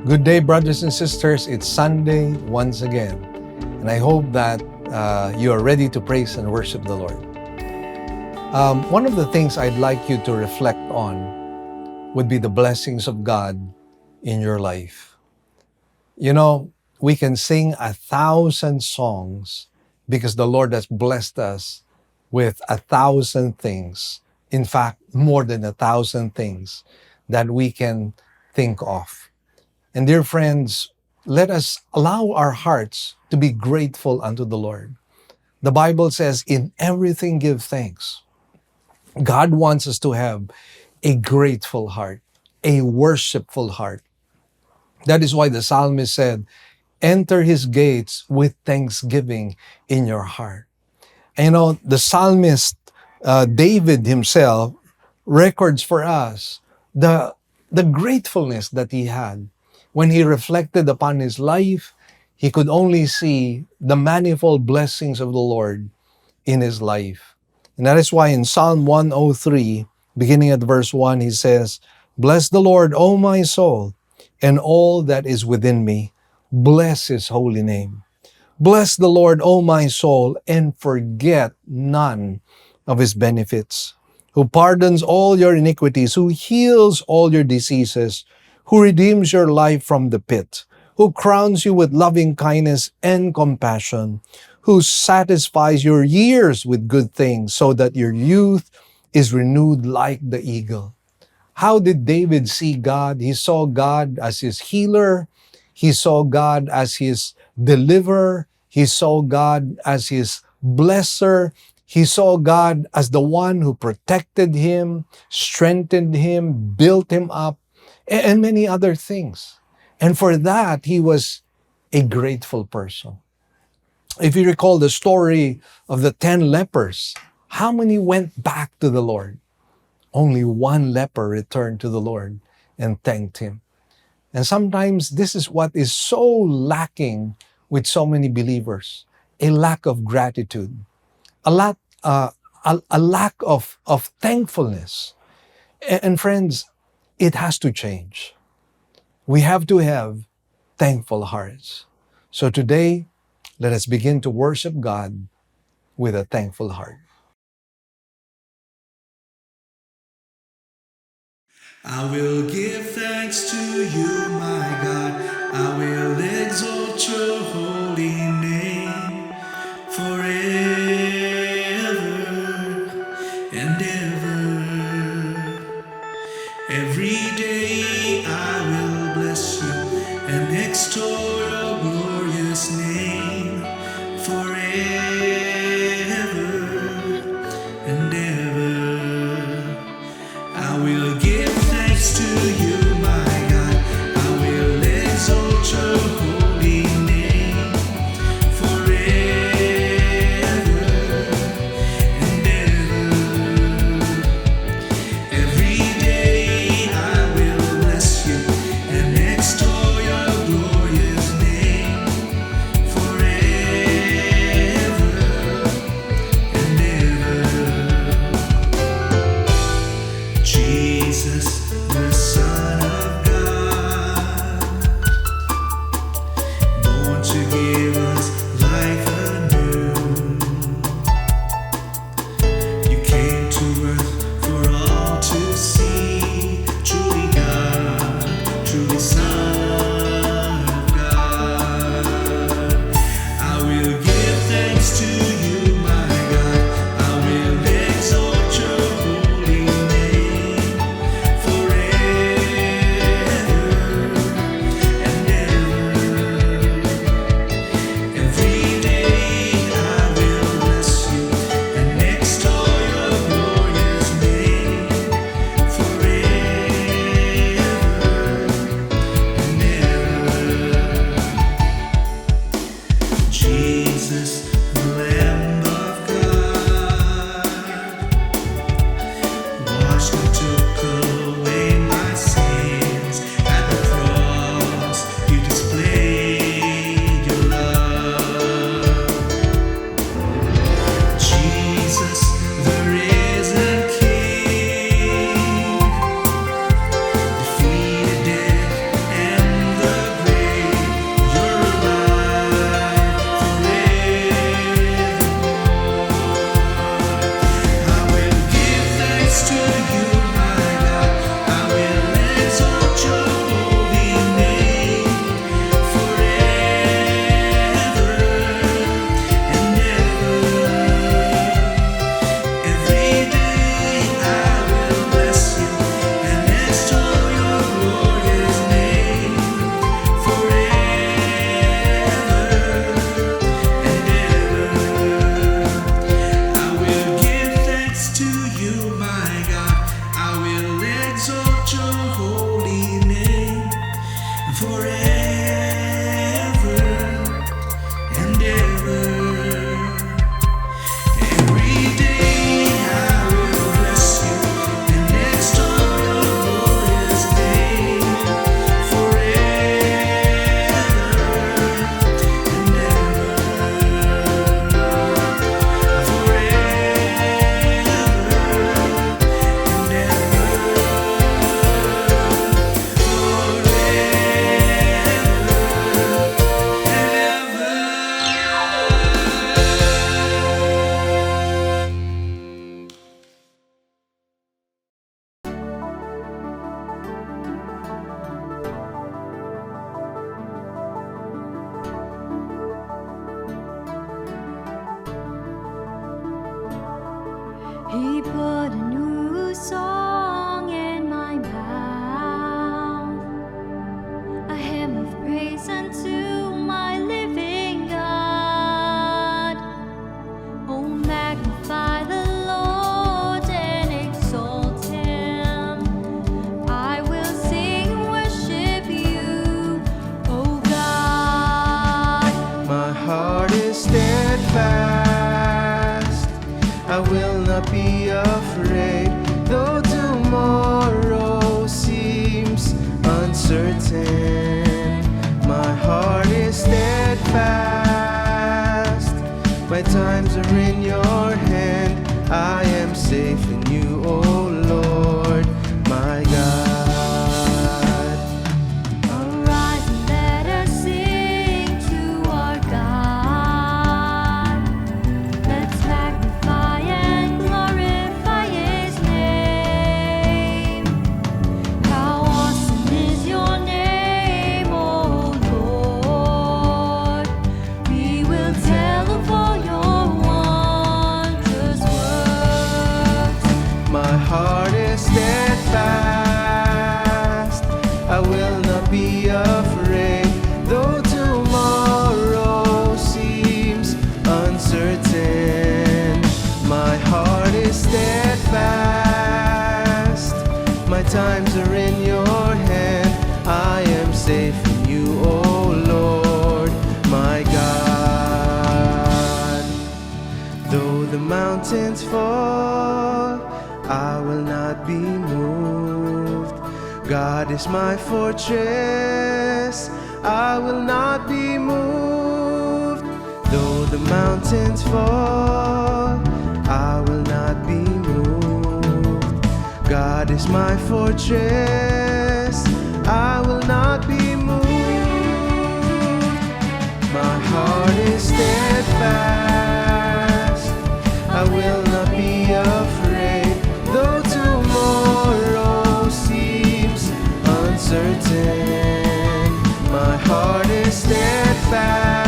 Good day, brothers and sisters. It's Sunday once again, and I hope that you are ready to praise and worship the Lord. One of the things I'd like you to reflect on would be the blessings of God in your life. You know, we can sing 1,000 songs because the Lord has blessed us with 1,000 things. In fact, more than 1,000 things that we can think of. And dear friends, let us allow our hearts to be grateful unto the Lord. The Bible says, in everything give thanks. God wants us to have a grateful heart, a worshipful heart. That is why the psalmist said, enter his gates with thanksgiving in your heart. And you know, the psalmist David himself records for us the gratefulness that he had. When he reflected upon his life, he could only see the manifold blessings of the Lord in his life. And that is why in Psalm 103, beginning at verse 1, he says, bless the Lord, O my soul, and all that is within me. Bless his holy name. Bless the Lord, O my soul, and forget none of his benefits, who pardons all your iniquities, who heals all your diseases, who redeems your life from the pit, who crowns you with loving kindness and compassion, who satisfies your years with good things so that your youth is renewed like the eagle. How did David see God? He saw God as his healer. He saw God as his deliverer. He saw God as his blesser. He saw God as the one who protected him, strengthened him, built him up, and many other things. And for that, he was a grateful person. If you recall the story of the 10 lepers, how many went back to the Lord? Only one leper returned to the Lord and thanked him. And sometimes this is what is so lacking with so many believers, a lack of gratitude, a lack of thankfulness. And friends, it has to change. We have to have thankful hearts. So today, let us begin to worship God with a thankful heart. I will give thanks to you, my God. I will exalt your holy name forever and ever. Every day I will bless you and extol your glorious name forever and ever. I will give thanks to you, my God. I will exalt your holy name He put a new song in my mouth, a hymn of praise unto my living God. Oh, magnify the Lord and exalt Him. I will sing and worship you, oh God. My heart is steadfast, I will not be afraid, though tomorrow seems uncertain. My heart is steadfast, my times are in your hand, I am safe in you, O Lord, my God. Arise and let us sing to our God. Let's magnify and glorify His name. How awesome is your name, O Lord. We will tell of all your wondrous works. My heart is steadfast, I will not be afraid, though tomorrow seems uncertain. My heart is steadfast, my times are in your hand, I am safe in you, O Lord, my God. Though the mountains fall, I will not be moved. God is my fortress, I will not be moved. Though the mountains fall, I will not be moved. God is my fortress, I will not be moved. My heart is steadfast, I will not be afraid, though tomorrow seems uncertain. My heart is steadfast,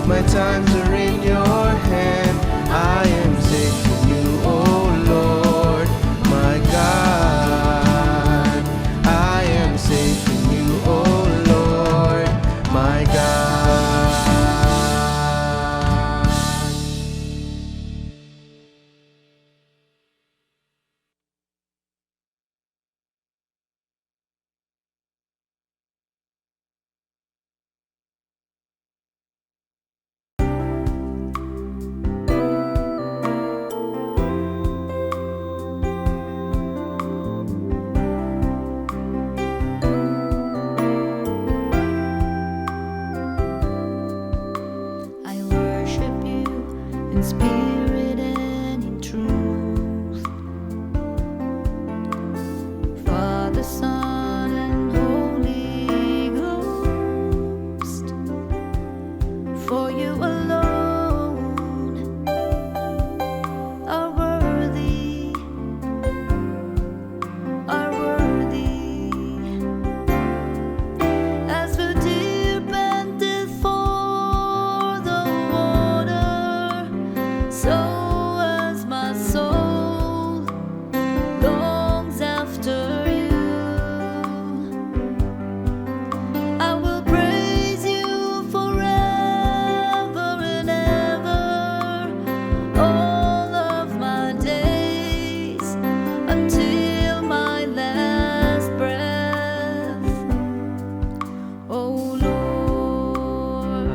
my times are in your hand, I am safe in you, O Lord, my God. I am safe in you, O Lord, my God. I worship you in spirit and in truth. Father, Son, and Holy Ghost. For you alone are worthy, are worthy. As the deer panteth for the water, so as my soul longs after you. I will praise you forever and ever, all of my days, until my last breath. Oh Lord,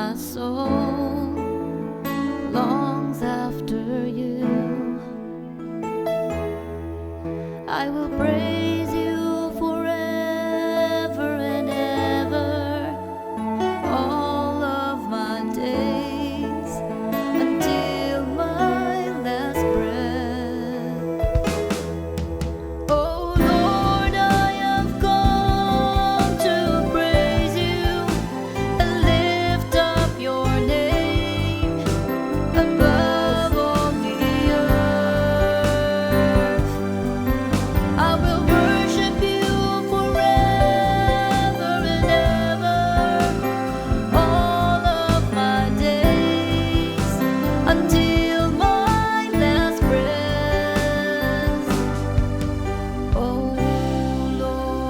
my soul longs after you. I will praise you forever and ever, all of my days, until my last breath. Oh Lord, I have come to praise you and lift up your name above all the earth. I will worship you forever and ever, all of my days, until my last breath. Oh Lord.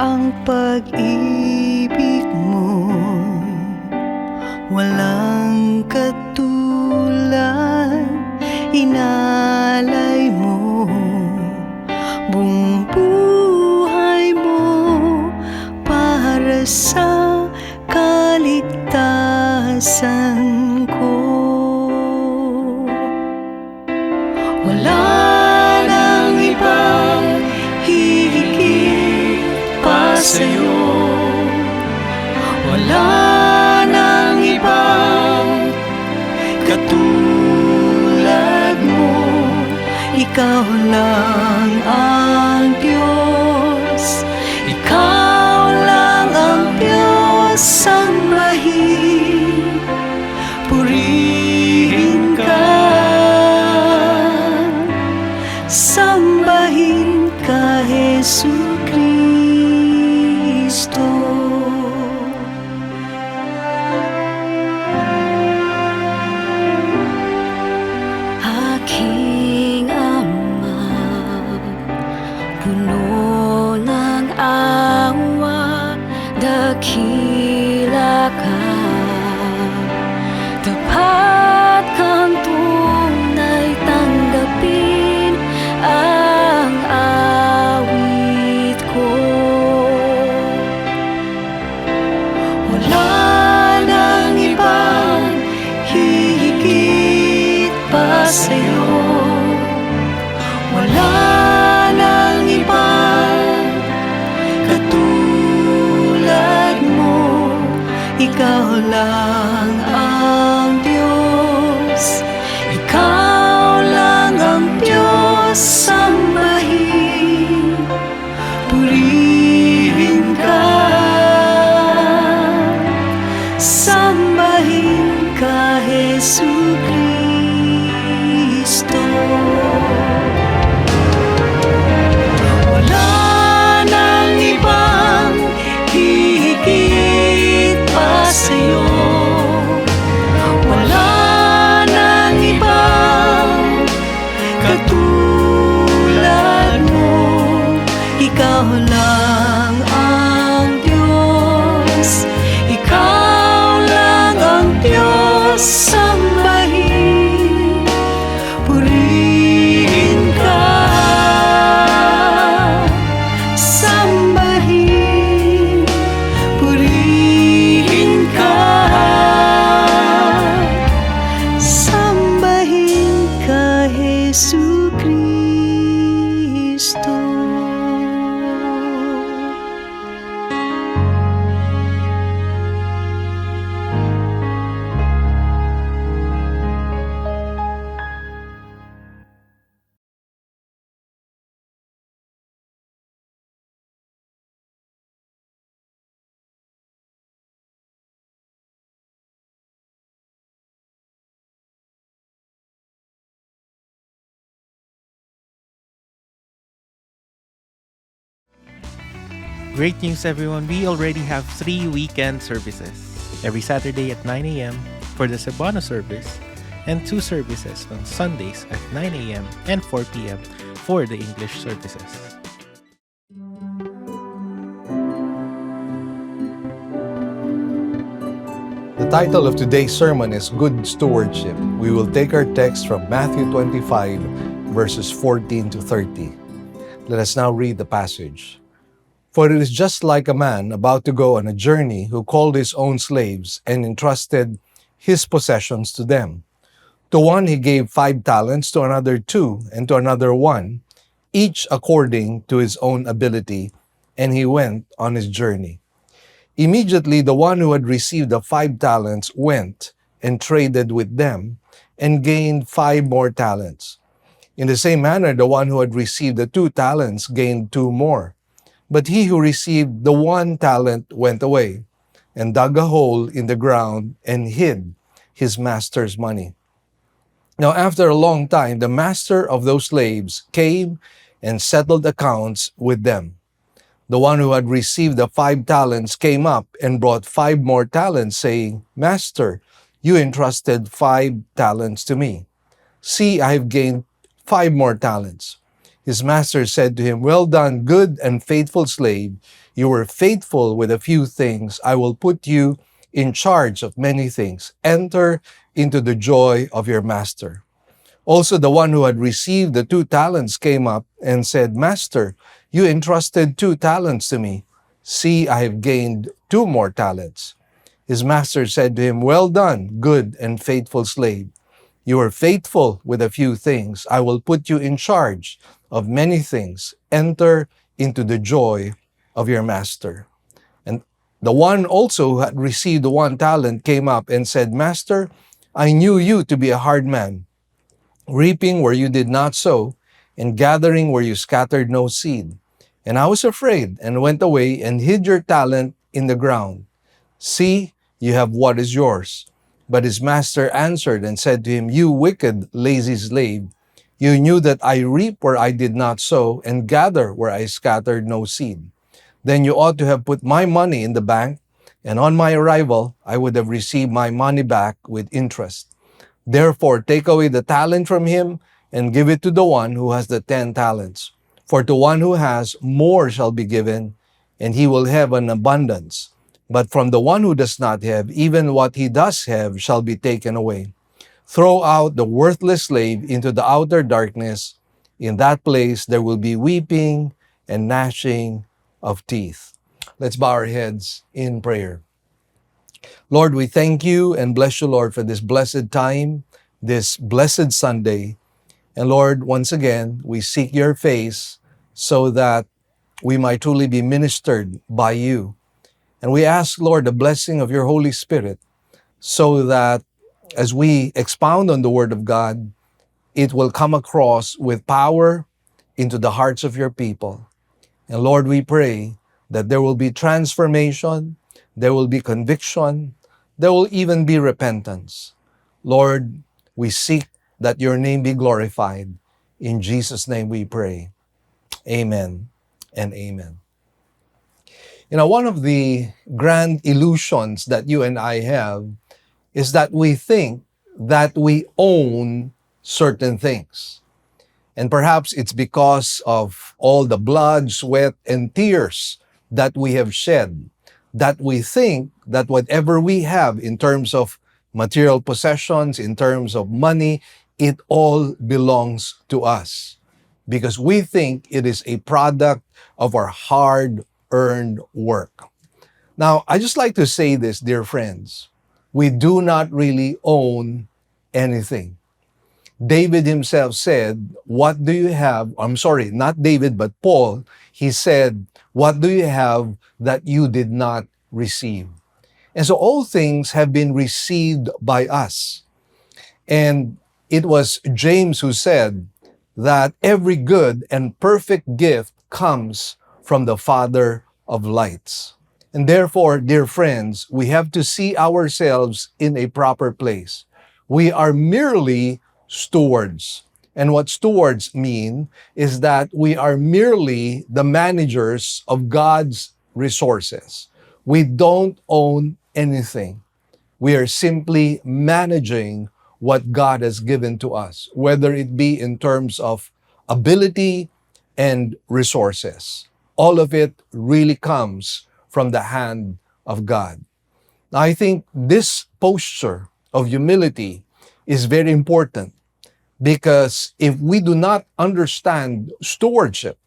Ang pag-ibig mo walang katulad, inalay mo buong buhay mo para sa kaligtasan ko. Wala nang ibang hihigit pa sa'yo, wala nang ibang katulad mo. Ikaw lang ang Diyos, ikaw lang ang Diyos. Sambahin, purihin ka, sambahin ka, Jesucristo. Aking Ama, puno ng awa, dakila ka, tapat kang tunay, tanggapin ang awit ko. Wala nang ibang hihigit pa sa'yo, wala nang ibang katulad mo. Ikaw lang ang Diyos, ikaw lang ang Diyos. Sambahin, purihin ka, sambahin ka, Jesucristo. Wala nang ibang hihigit pa sa'yo, wala nang ibang katulad mo. Ikaw lang ang Diyos, ikaw lang ang Diyos. Sambahin, purihin ka, sambahin, purihin ka, sambahin ka, Jesucristo. Great news, everyone. We already have 3 weekend services. Every Saturday at 9 a.m. for the Cebuano service, and 2 services on Sundays at 9 a.m. and 4 p.m. for the English services. The title of today's sermon is Good Stewardship. We will take our text from Matthew 25, verses 14 to 30. Let us now read the passage. For it is just like a man about to go on a journey who called his own slaves and entrusted his possessions to them. To one he gave 5 talents, to another 2, and to another 1, each according to his own ability, and he went on his journey. Immediately the one who had received the 5 talents went and traded with them and gained 5 more talents. In the same manner, the one who had received the 2 talents gained 2 more. But he who received the 1 talent went away and dug a hole in the ground and hid his master's money. Now, after a long time, the master of those slaves came and settled accounts with them. The one who had received the 5 talents came up and brought 5 more talents, saying, Master, you entrusted 5 talents to me. See, I have gained 5 more talents. His master said to him, Well done, good and faithful slave. You were faithful with a few things. I will put you in charge of many things. Enter into the joy of your master. Also, the one who had received the 2 talents came up and said, Master, you entrusted 2 talents to me. See, I have gained 2 more talents. His master said to him, Well done, good and faithful slave. You are faithful with a few things. I will put you in charge of many things. Enter into the joy of your master. And the one also who had received the 1 talent came up and said, Master, I knew you to be a hard man, reaping where you did not sow, and gathering where you scattered no seed. And I was afraid and went away and hid your talent in the ground. See, you have what is yours. But his master answered and said to him, You wicked, lazy slave, you knew that I reap where I did not sow and gather where I scattered no seed. Then you ought to have put my money in the bank, and on my arrival I would have received my money back with interest. Therefore take away the talent from him and give it to the one who has the 10 talents. For to one who has, more shall be given, and he will have an abundance. But from the one who does not have, even what he does have shall be taken away. Throw out the worthless slave into the outer darkness. In that place there will be weeping and gnashing of teeth. Let's bow our heads in prayer. Lord, we thank you and bless you, Lord, for this blessed time, this blessed Sunday. And Lord, once again, we seek your face so that we might truly be ministered by you. And we ask, Lord, the blessing of your Holy Spirit so that as we expound on the Word of God, it will come across with power into the hearts of your people. And Lord, we pray that there will be transformation, there will be conviction, there will even be repentance. Lord, we seek that your name be glorified. In Jesus' name we pray. Amen and amen. You know, one of the grand illusions that you and I have is that we think that we own certain things. And perhaps it's because of all the blood, sweat, and tears that we have shed, that we think that whatever we have in terms of material possessions, in terms of money, it all belongs to us. Because we think it is a product of our hard-earned work. Now, I just like to say this, dear friends. We do not really own anything. David himself said, what do you have? I'm sorry, not David, but Paul. He said, what do you have that you did not receive? And so all things have been received by us. And it was James who said that every good and perfect gift comes from the Father of lights. And therefore, dear friends, we have to see ourselves in a proper place. We are merely stewards. And what stewards mean is that we are merely the managers of God's resources. We don't own anything. We are simply managing what God has given to us, whether it be in terms of ability and resources. All of it really comes from the hand of God. Now, I think this posture of humility is very important because if we do not understand stewardship,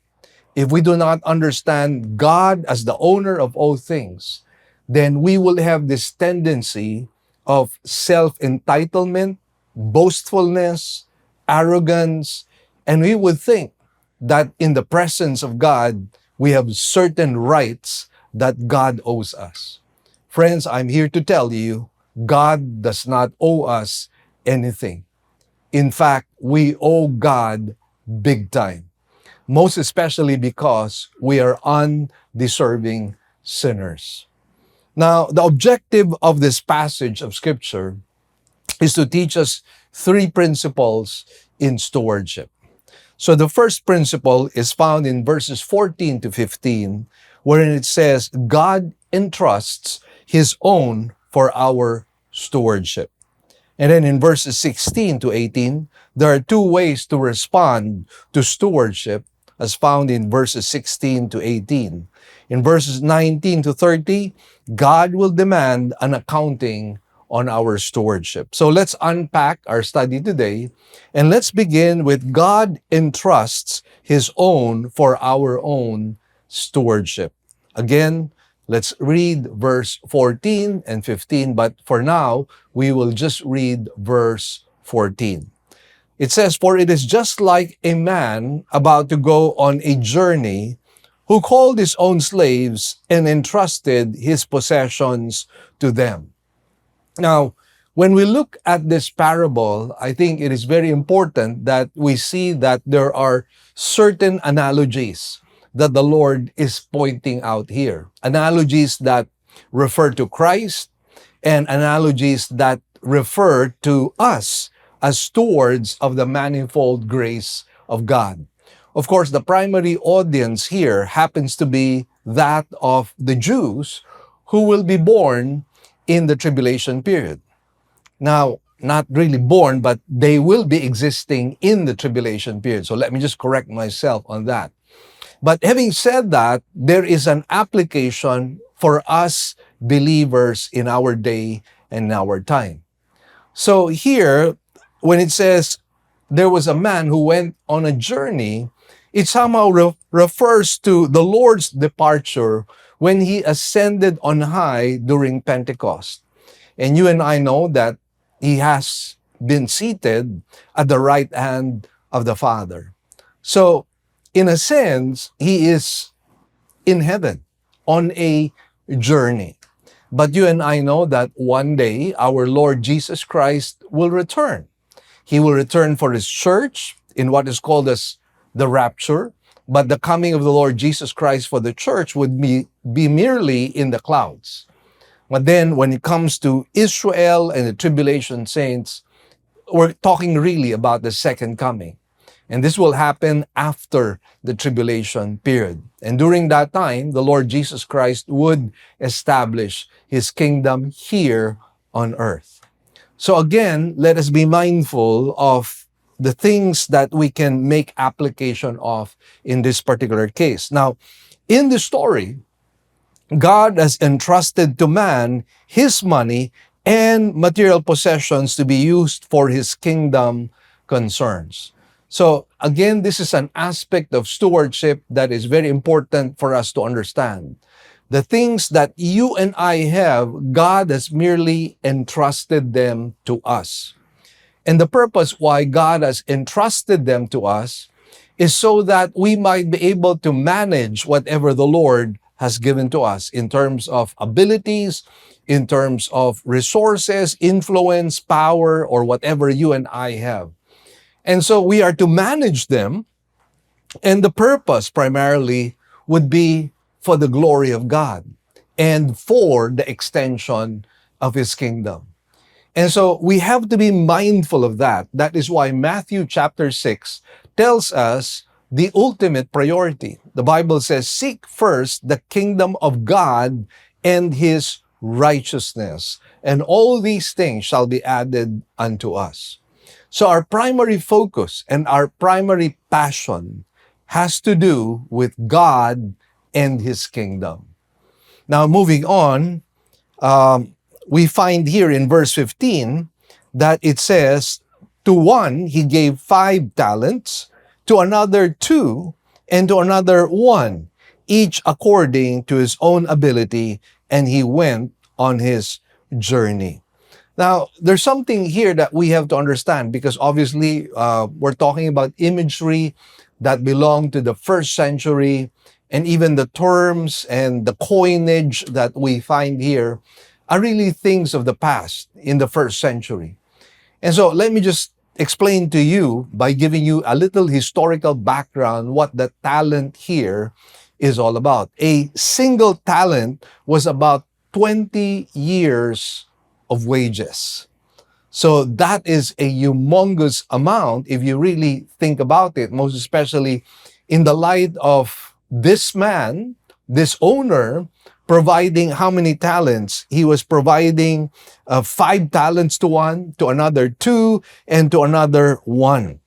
if we do not understand God as the owner of all things, then we will have this tendency of self-entitlement, boastfulness, arrogance, and we would think that in the presence of God, we have certain rights that God owes us. Friends, I'm here to tell you, God does not owe us anything. In fact, we owe God big time, most especially because we are undeserving sinners. Now, the objective of this passage of Scripture is to teach us three principles in stewardship. So the first principle is found in verses 14 to 15, wherein it says, God entrusts His own for our stewardship. And then in verses 16 to 18, there are two ways to respond to stewardship as found in verses 16 to 18. In verses 19 to 30, God will demand an accounting on our stewardship. So let's unpack our study today, and let's begin with God entrusts His own for our own stewardship. Again, let's read verse 14 and 15, but for now, we will just read verse 14. It says, "For it is just like a man about to go on a journey who called his own slaves and entrusted his possessions to them." Now, when we look at this parable, I think it is very important that we see that there are certain analogies that the Lord is pointing out here. Analogies that refer to Christ and analogies that refer to us as stewards of the manifold grace of God. Of course, the primary audience here happens to be that of the Jews who will be born in the tribulation period. Now, not really born, but they will be existing in the tribulation period. So let me just correct myself on that. But having said that, there is an application for us believers in our day and in our time. So here, when it says there was a man who went on a journey, it somehow refers to the Lord's departure when He ascended on high during Pentecost. And you and I know that He has been seated at the right hand of the Father. So, in a sense, He is in heaven on a journey. But you and I know that one day our Lord Jesus Christ will return. He will return for His church in what is called as the rapture. But the coming of the Lord Jesus Christ for the church would be merely in the clouds. But then when it comes to Israel and the tribulation saints, we're talking really about the second coming. And this will happen after the tribulation period. And during that time, the Lord Jesus Christ would establish His kingdom here on earth. So again, let us be mindful of the things that we can make application of in this particular case. Now, in the story, God has entrusted to man his money and material possessions to be used for His kingdom concerns. So again, this is an aspect of stewardship that is very important for us to understand. The things that you and I have, God has merely entrusted them to us. And the purpose why God has entrusted them to us is so that we might be able to manage whatever the Lord has given to us in terms of abilities, in terms of resources, influence, power, or whatever you and I have. And so we are to manage them, and the purpose primarily would be for the glory of God and for the extension of His kingdom. And so we have to be mindful of that. That is why Matthew chapter 6 tells us the ultimate priority. the Bible says, seek first the kingdom of God and his righteousness, and all these things shall be added unto us. So our primary focus and our primary passion has to do with God and his kingdom. Now, moving on, we find here in verse 15 that it says, to one he gave 5 talents, to another 2, and to another 1, each according to his own ability, and he went on his journey. Now, there's something here that we have to understand, because obviously we're talking about imagery that belong to the first century, and even the terms and the coinage that we find here are really things of the past in the first century. And so let me just explain to you by giving you a little historical background what the talent here is all about. A single talent was about 20 years of wages. So that is a humongous amount if you really think about it, most especially in the light of this man, this owner, providing how many talents? He was providing 5 talents to one, to another 2, and to another 1.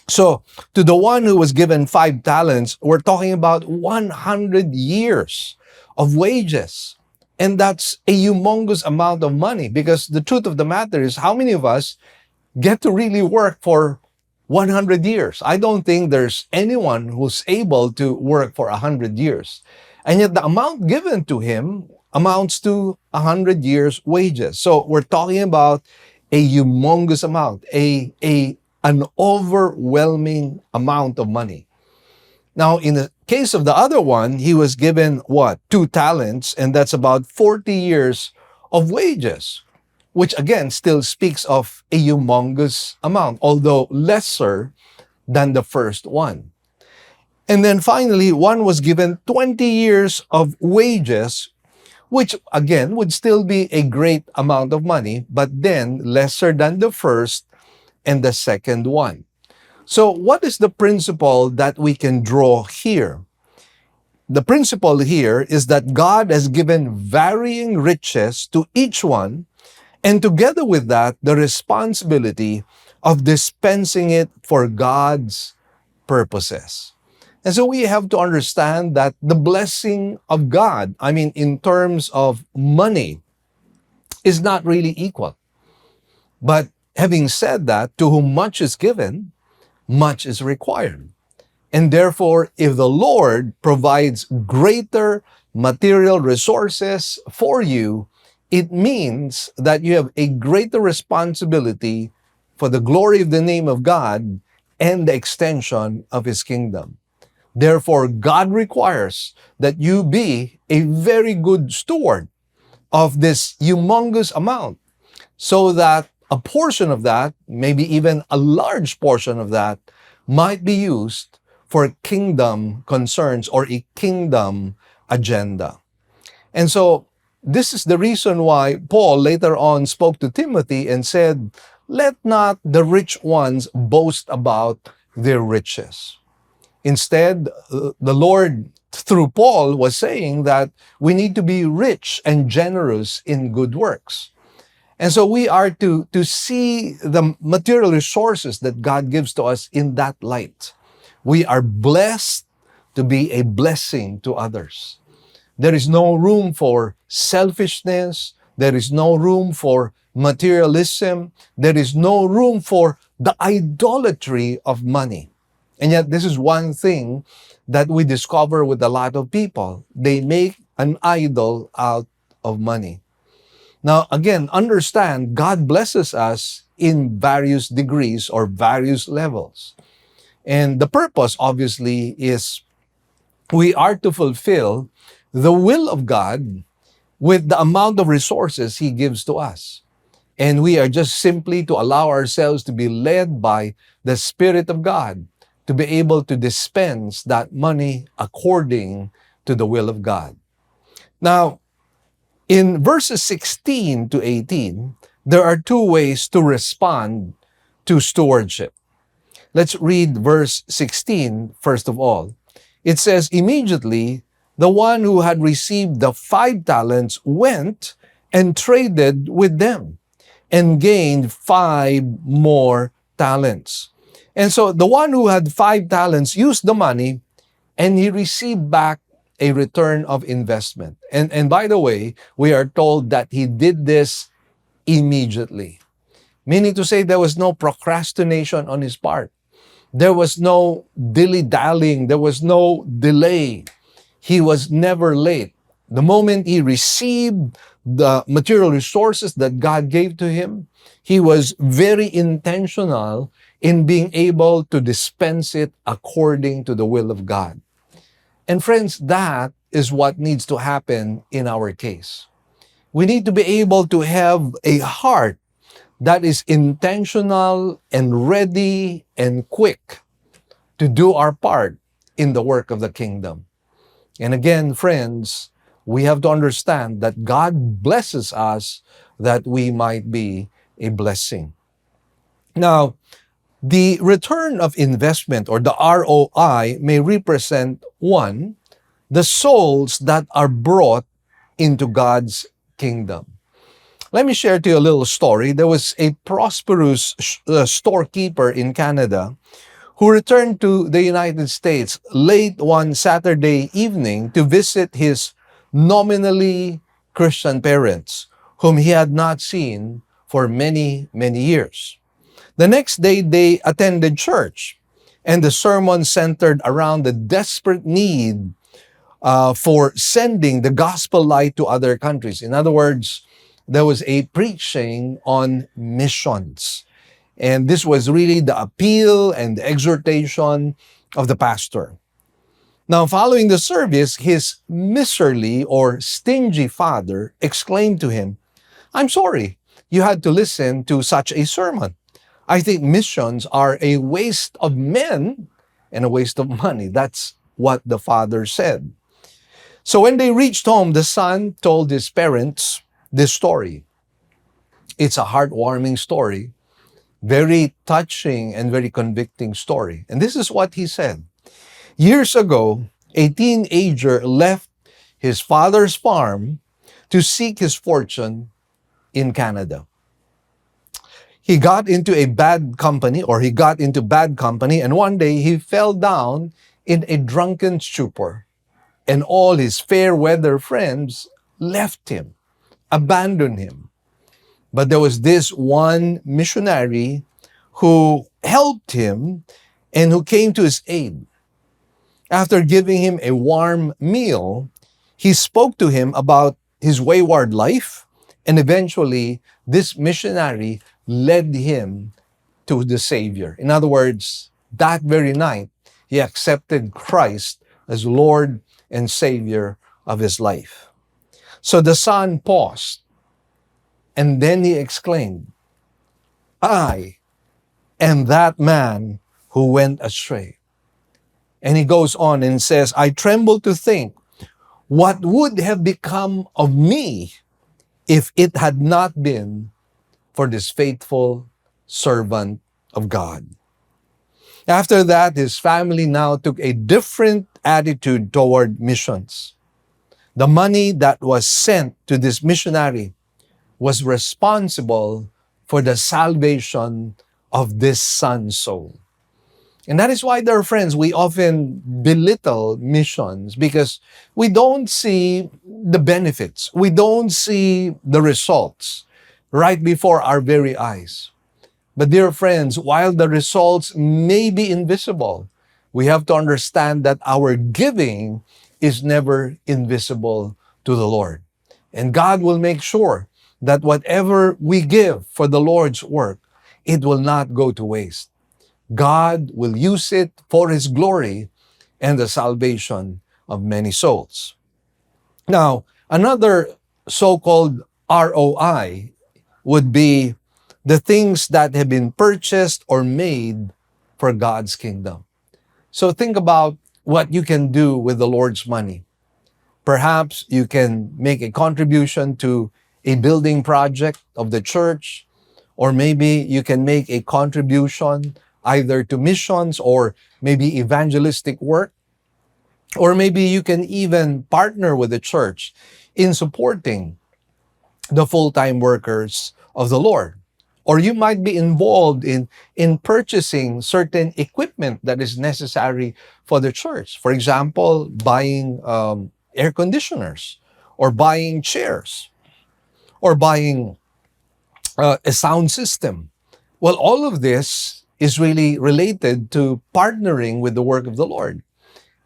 So to the one who was given 5 talents, we're talking about 100 years of wages. And that's a humongous amount of money, because the truth of the matter is, how many of us get to really work for 100 years? I don't think there's anyone who's able to work for 100 years. And yet the amount given to him amounts to 100 years' wages. So we're talking about a humongous amount, an overwhelming amount of money. Now, in the case of the other one, he was given what? 2 talents, and that's about 40 years of wages, which again still speaks of a humongous amount, although lesser than the first one. And then finally, one was given 20 years of wages, which again would still be a great amount of money, but then lesser than the first and the second one. So what is the principle that we can draw here? The principle here is that God has given varying riches to each one, and together with that, the responsibility of dispensing it for God's purposes. And so we have to understand that the blessing of God, in terms of money, is not really equal. But having said that, to whom much is given, much is required. And therefore, if the Lord provides greater material resources for you, it means that you have a greater responsibility for the glory of the name of God and the extension of His kingdom. Therefore, God requires that you be a very good steward of this humongous amount, so that a portion of that, maybe even a large portion of that, might be used for kingdom concerns or a kingdom agenda. And so, this is the reason why Paul later on spoke to Timothy and said, "Let not the rich ones boast about their riches." Instead, the Lord, through Paul, was saying that we need to be rich and generous in good works. And so we are to see the material resources that God gives to us in that light. We are blessed to be a blessing to others. There is no room for selfishness. There is no room for materialism. There is no room for the idolatry of money. And yet, this is one thing that we discover with a lot of people. They make an idol out of money. Now, again, understand, God blesses us in various degrees or various levels. And the purpose, obviously, is we are to fulfill the will of God with the amount of resources He gives to us. And we are just simply to allow ourselves to be led by the Spirit of God, to be able to dispense that money according to the will of God. Now, in verses 16 to 18, there are 2 ways to respond to stewardship. Let's read verse 16 first of all. It says, immediately, the one who had received the 5 talents went and traded with them and gained 5 more talents. And so the one who had 5 talents used the money and he received back a return of investment. And by the way, we are told that he did this immediately. Meaning to say there was no procrastination on his part. There was no dilly-dallying. There was no delay. He was never late. The moment he received the material resources that God gave to him, he was very intentional in being able to dispense it according to the will of God. And friends, that is what needs to happen in our case. We need to be able to have a heart that is intentional and ready and quick to do our part in the work of the kingdom. And again, friends, we have to understand that God blesses us that we might be a blessing. Now, the return of investment or the ROI may represent, one, the souls that are brought into God's kingdom. Let me share to you a little story. There was a prosperous storekeeper in Canada who returned to the United States late one Saturday evening to visit his nominally Christian parents, whom he had not seen for many, many years. The next day, they attended church, and the sermon centered around the desperate need for sending the gospel light to other countries. In other words, there was a preaching on missions. And this was really the appeal and the exhortation of the pastor. Now, following the service, his miserly or stingy father exclaimed to him, "I'm sorry, you had to listen to such a sermon. I think missions are a waste of men and a waste of money." That's what the father said. So when they reached home, the son told his parents this story. It's a heartwarming story, very touching and very convicting story. And this is what he said. Years ago, a teenager left his father's farm to seek his fortune in Canada. He got into bad company, and one day he fell down in a drunken stupor, and all his fair weather friends left him, abandoned him. But there was this one missionary who helped him and who came to his aid. After giving him a warm meal, he spoke to him about his wayward life, and eventually this missionary led him to the Savior. In other words, that very night, he accepted Christ as Lord and Savior of his life. So the son paused, and then he exclaimed, "I am that man who went astray." And he goes on and says, "I tremble to think what would have become of me if it had not been for this faithful servant of God." After that, his family now took a different attitude toward missions. The money that was sent to this missionary was responsible for the salvation of this son's soul. And that is why, dear friends, we often belittle missions because we don't see the benefits. We don't see the results right before our very eyes. But dear friends, while the results may be invisible, we have to understand that our giving is never invisible to the Lord. And God will make sure that whatever we give for the Lord's work, it will not go to waste. God will use it for His glory and the salvation of many souls. Now, another so-called ROI would be the things that have been purchased or made for God's kingdom. So think about what you can do with the Lord's money. Perhaps you can make a contribution to a building project of the church, or maybe you can make a contribution either to missions or maybe evangelistic work. Or maybe you can even partner with the church in supporting the full-time workers of the Lord. Or you might be involved in purchasing certain equipment that is necessary for the church. For example, buying air conditioners, or buying chairs, or buying a sound system. Well, all of this is really related to partnering with the work of the Lord.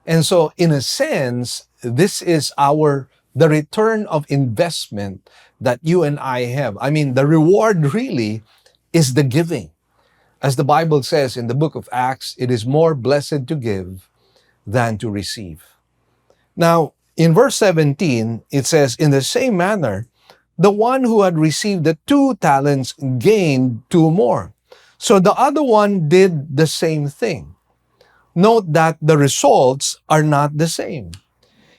And so, in a sense, this is the return of investment that you and I have. I mean, the reward really is the giving. As the Bible says in the book of Acts, it is more blessed to give than to receive. Now, in verse 17, it says, in the same manner, the one who had received the 2 talents gained 2 more. So the other one did the same thing. Note that the results are not the same.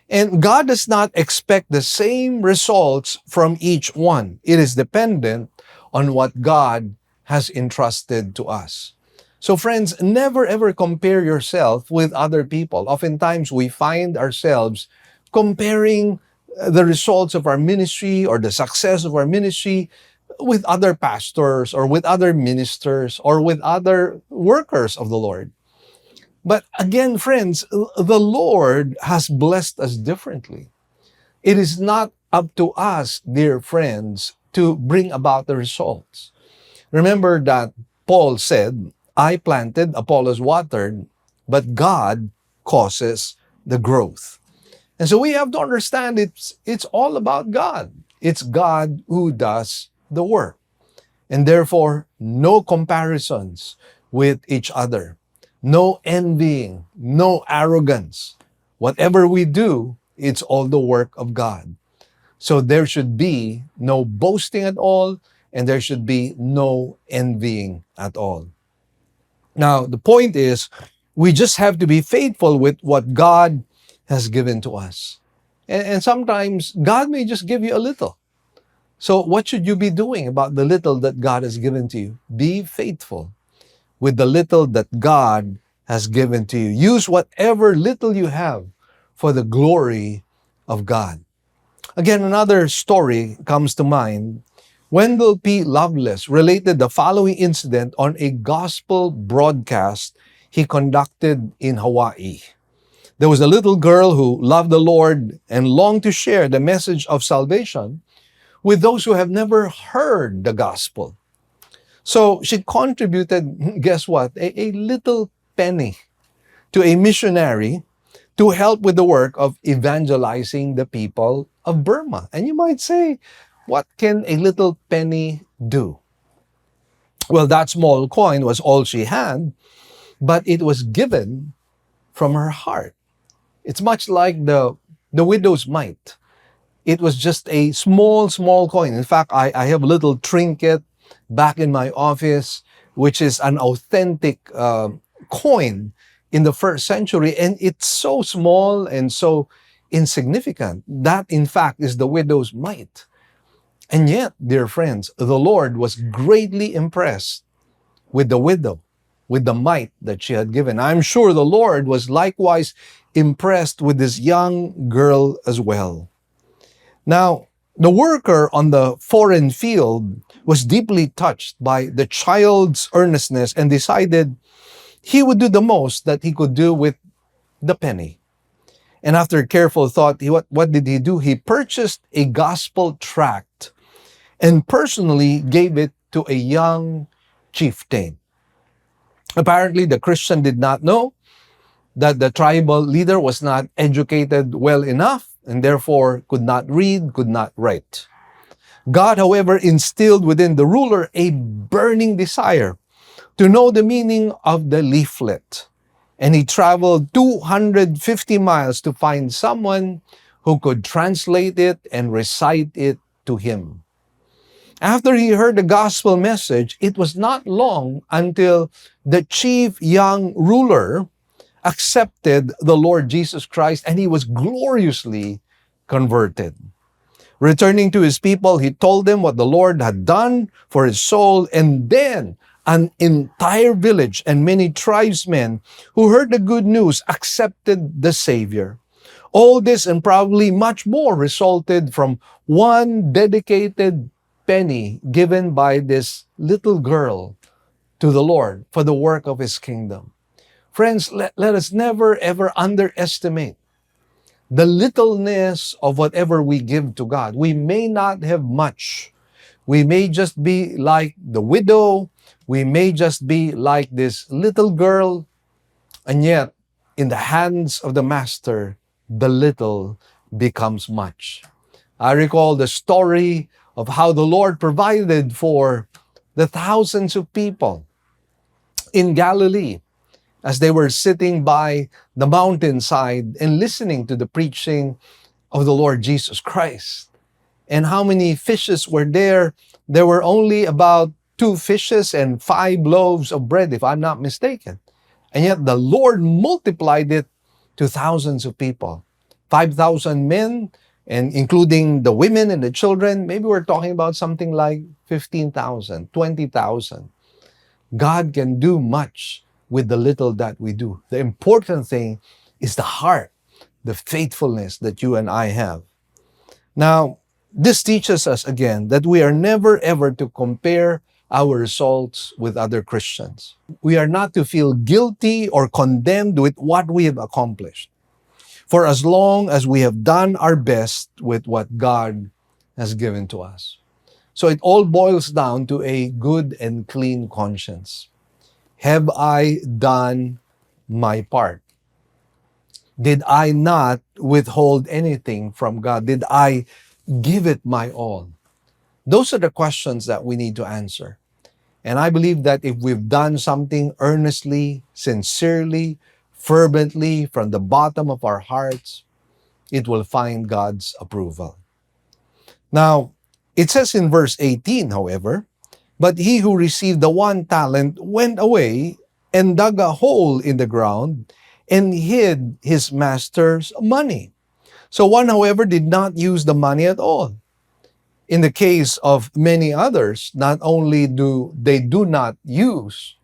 And God does not expect the same results from each one. It is dependent on what God has entrusted to us. So friends, never ever compare yourself with other people. Oftentimes we find ourselves comparing the results of our ministry or the success of our ministry with other pastors or with other ministers or with other workers of the Lord. But again, friends, the Lord has blessed us differently. It is not up to us, dear friends, to bring about the results. Remember that Paul said, I planted, Apollos watered, but God causes the growth. And so we have to understand it's all about God. It's God who does the work. And therefore, no comparisons with each other. No envying, no arrogance. Whatever we do, it's all the work of God. So there should be no boasting at all, and there should be no envying at all. Now, the point is, we just have to be faithful with what God has given to us. And sometimes God may just give you a little. So what should you be doing about the little that God has given to you? Be faithful with the little that God has given to you. Use whatever little you have for the glory of God. Again, another story comes to mind. Wendell P. Lovelace related the following incident on a gospel broadcast he conducted in Hawaii. There was a little girl who loved the Lord and longed to share the message of salvation with those who have never heard the gospel. So she contributed, guess what, a little penny to a missionary to help with the work of evangelizing the people of Burma. And you might say, what can a little penny do? Well, that small coin was all she had, but it was given from her heart. It's much like the widow's mite. It was just a small coin. In fact, I have a little trinket back in my office, which is an authentic coin in the 1st century. And it's so small and so insignificant. That, in fact, is the widow's mite. And yet, dear friends, the Lord was greatly impressed with the widow, with the mite that she had given. I'm sure the Lord was likewise impressed with this young girl as well. Now, the worker on the foreign field was deeply touched by the child's earnestness and decided he would do the most that he could do with the penny. And after careful thought, what did he do? He purchased a gospel tract and personally gave it to a young chieftain. Apparently, the Christian did not know that the tribal leader was not educated well enough and therefore could not read, could not write. God, however, instilled within the ruler a burning desire to know the meaning of the leaflet. And he traveled 250 miles to find someone who could translate it and recite it to him. After he heard the gospel message, it was not long until the chief young ruler accepted the Lord Jesus Christ, and he was gloriously converted. Returning to his people, he told them what the Lord had done for his soul, and then, An entire village and many tribesmen who heard the good news accepted the Savior. All this and probably much more resulted from one dedicated penny given by this little girl to the Lord for the work of His kingdom. Friends, let us never ever underestimate the littleness of whatever we give to God. We may not have much. We may just be like the widow. We may just be like this little girl. And yet, in the hands of the Master, the little becomes much. I recall the story of how the Lord provided for the thousands of people in Galilee as they were sitting by the mountainside and listening to the preaching of the Lord Jesus Christ. And how many fishes were there? There were only about 2 fishes and 5 loaves of bread, if I'm not mistaken. And yet the Lord multiplied it to thousands of people. 5,000 men, and including the women and the children, maybe we're talking about something like 15,000, 20,000. God can do much with the little that we do. The important thing is the heart, the faithfulness that you and I have. Now, this teaches us again that we are never ever to compare our results with other Christians. We are not to feel guilty or condemned with what we have accomplished, for as long as we have done our best with what God has given to us. So it all boils down to a good and clean conscience. Have I done my part? Did I not withhold anything from God? Did I give it my all? Those are the questions that we need to answer. And I believe that if we've done something earnestly, sincerely, fervently, from the bottom of our hearts, it will find God's approval. Now, it says in verse 18, however, but he who received the 1 talent went away and dug a hole in the ground and hid his master's money. So one, however, did not use the money at all. In the case of many others, not only do they not use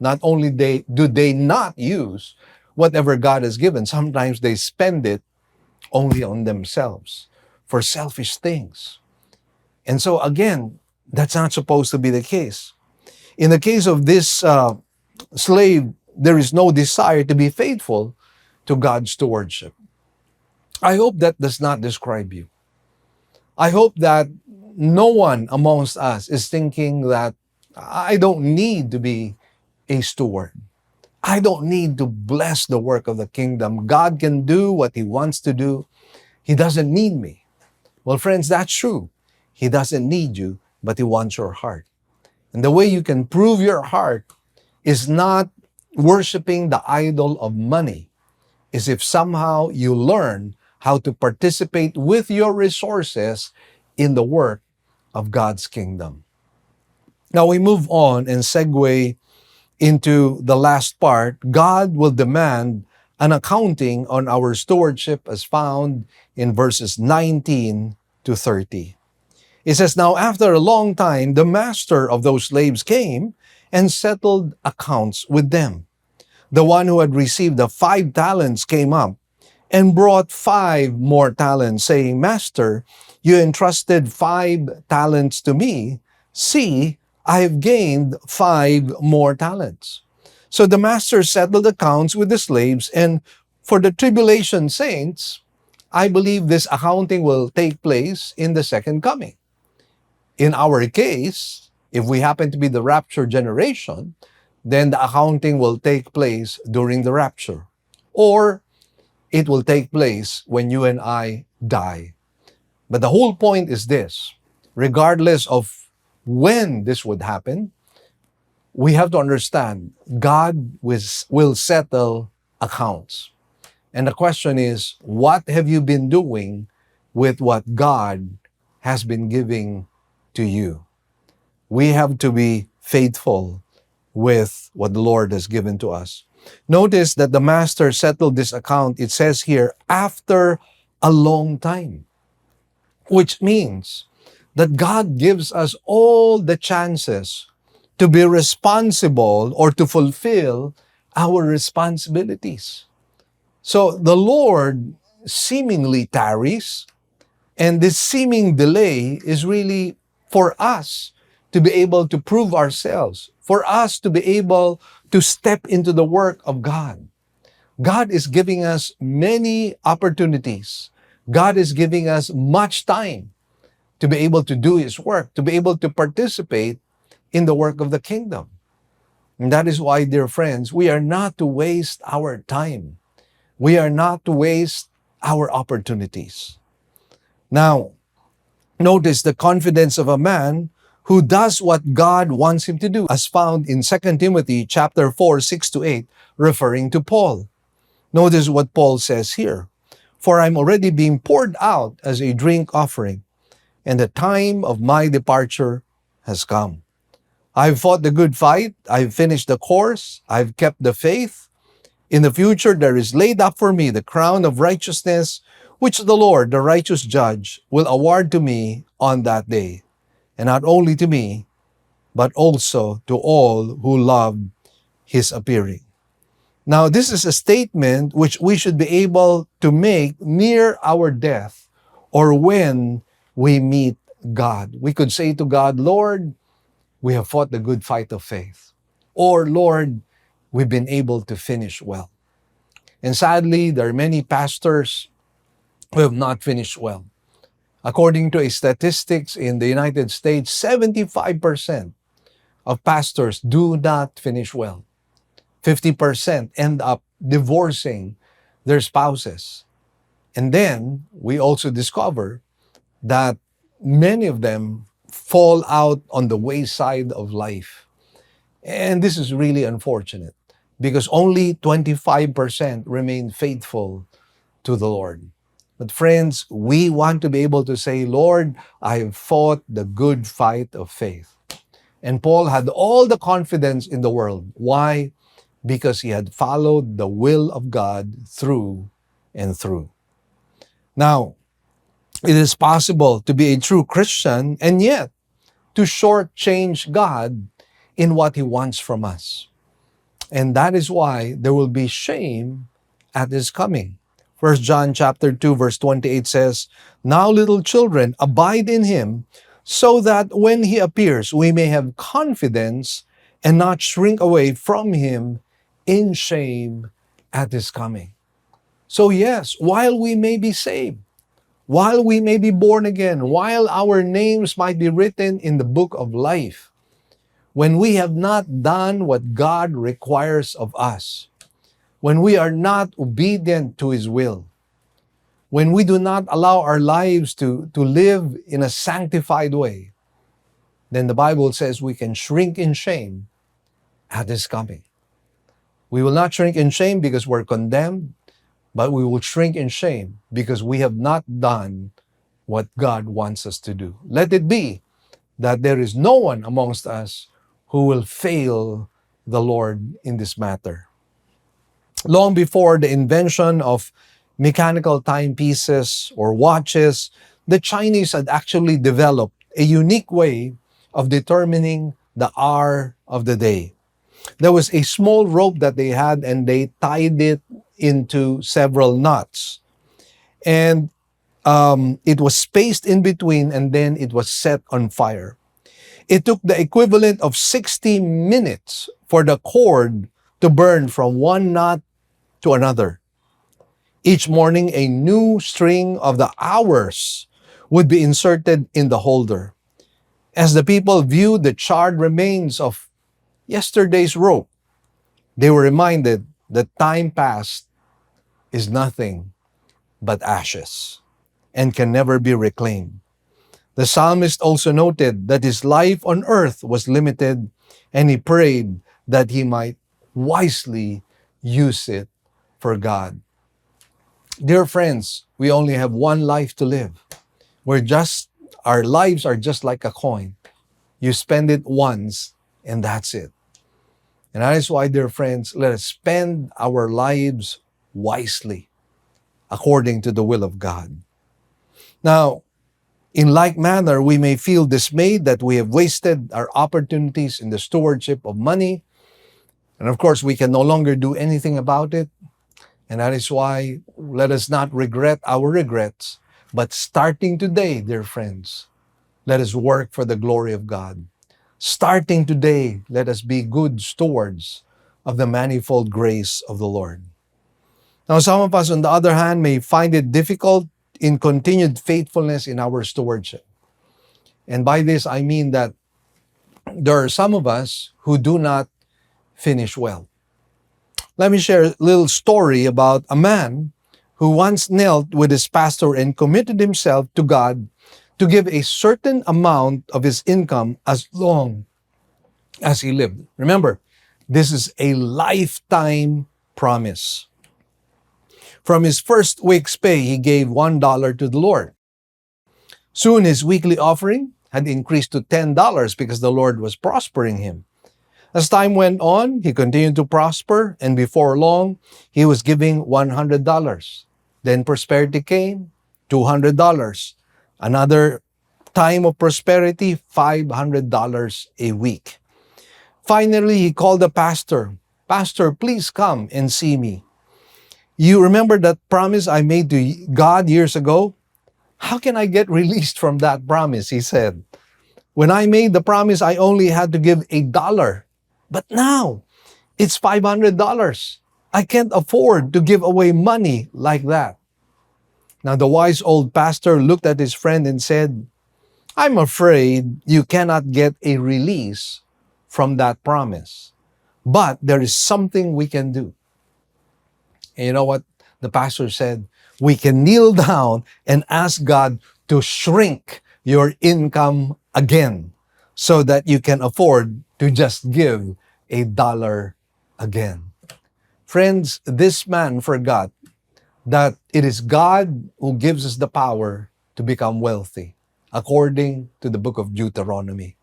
whatever God has given, sometimes they spend it only on themselves for selfish things. And so again, that's not supposed to be the case. In the case of this slave, there is no desire to be faithful to God's stewardship. I hope that does not describe you. I hope that no one amongst us is thinking that I don't need to be a steward. I don't need to bless the work of the kingdom. God can do what He wants to do. He doesn't need me. Well, friends, that's true. He doesn't need you, but He wants your heart. And the way you can prove your heart is not worshiping the idol of money, is if somehow you learn how to participate with your resources in the work of God's kingdom. Now we move on and segue into the last part. God will demand an accounting on our stewardship as found in verses 19 to 30. It says, now after a long time, the master of those slaves came and settled accounts with them. The one who had received the 5 talents came up and brought 5 more talents, saying, Master, you entrusted 5 talents to me. See, I have gained 5 more talents. So the master settled accounts with the slaves, and for the tribulation saints, I believe this accounting will take place in the second coming. In our case, if we happen to be the rapture generation, then the accounting will take place during the rapture. Or it will take place when you and I die. But the whole point is this: regardless of when this would happen, we have to understand God will settle accounts. And the question is, what have you been doing with what God has been giving to you? We have to be faithful with what the Lord has given to us. Notice that the master settled this account, it says here, after a long time, which means that God gives us all the chances to be responsible or to fulfill our responsibilities. So the Lord seemingly tarries, and this seeming delay is really for us to be able to prove ourselves, for us to be able to step into the work of God. God is giving us many opportunities. God is giving us much time to be able to do His work, to be able to participate in the work of the kingdom. And that is why, dear friends, we are not to waste our time. We are not to waste our opportunities. Now, notice the confidence of a man who does what God wants him to do, as found in 2 Timothy chapter 4, 6 to 8, referring to Paul. Notice what Paul says here. For I'm already being poured out as a drink offering, and the time of my departure has come. I've fought the good fight, I've finished the course, I've kept the faith. In the future there is laid up for me the crown of righteousness, which the Lord, the righteous judge, will award to me on that day. And not only to me, but also to all who love His appearing. Now, this is a statement which we should be able to make near our death or when we meet God. We could say to God, Lord, we have fought the good fight of faith. Or, Lord, we've been able to finish well. And sadly, there are many pastors who have not finished well. According to a statistics in the United States, 75% of pastors do not finish well. 50% end up divorcing their spouses. And then we also discover that many of them fall out on the wayside of life. And this is really unfortunate because only 25% remain faithful to the Lord. But friends, we want to be able to say, Lord, I have fought the good fight of faith. And Paul had all the confidence in the world. Why? Because he had followed the will of God through and through. Now, it is possible to be a true Christian and yet to shortchange God in what He wants from us. And that is why there will be shame at His coming. 1 John chapter 2 verse 28 says, Now little children, abide in Him, so that when He appears, we may have confidence and not shrink away from Him in shame at His coming. So yes, while we may be saved, while we may be born again, while our names might be written in the book of life, when we have not done what God requires of us, when we are not obedient to His will, when we do not allow our lives to live in a sanctified way, then the Bible says we can shrink in shame at His coming. We will not shrink in shame because we're condemned, but we will shrink in shame because we have not done what God wants us to do. Let it be that there is no one amongst us who will fail the Lord in this matter. Long before the invention of mechanical timepieces or watches, the Chinese had actually developed a unique way of determining the hour of the day. There was a small rope that they had and they tied it into several knots. And it was spaced in between and then it was set on fire. It took the equivalent of 60 minutes for the cord to burn from one knot to another. Each morning, a new string of the hours would be inserted in the holder. As the people viewed the charred remains of yesterday's rope, they were reminded that time past is nothing but ashes and can never be reclaimed. The psalmist also noted that his life on earth was limited and he prayed that he might wisely use it for God. Dear friends, we only have one life to live. Our lives are just like a coin. You spend it once and that's it. And that is why, dear friends, let us spend our lives wisely according to the will of God. Now, In like manner, we may feel dismayed that we have wasted our opportunities in the stewardship of money. And of course, we can no longer do anything about it. And that is why let us not regret our regrets, but starting today, dear friends, let us work for the glory of God. Starting today, let us be good stewards of the manifold grace of the Lord. Now, some of us, on the other hand, may find it difficult in continued faithfulness in our stewardship. And by this, I mean that there are some of us who do not finish well. Let me share a little story about a man who once knelt with his pastor and committed himself to God to give a certain amount of his income as long as he lived. Remember, this is a lifetime promise. From his first week's pay, he gave $1 to the Lord. Soon his weekly offering had increased to $10 because the Lord was prospering him. As time went on, he continued to prosper, and before long, he was giving $100. Then prosperity came, $200. Another time of prosperity, $500 a week. Finally, he called the pastor. Pastor, please come and see me. You remember that promise I made to God years ago? How can I get released from that promise? He said. When I made the promise, I only had to give $1. But now, it's $500. I can't afford to give away money like that. Now, the wise old pastor looked at his friend and said, I'm afraid you cannot get a release from that promise. But there is something we can do. And you know what the pastor said? We can kneel down and ask God to shrink your income again so that you can afford to just give $1 again. Friends, this man forgot that it is God who gives us the power to become wealthy, according to the book of Deuteronomy.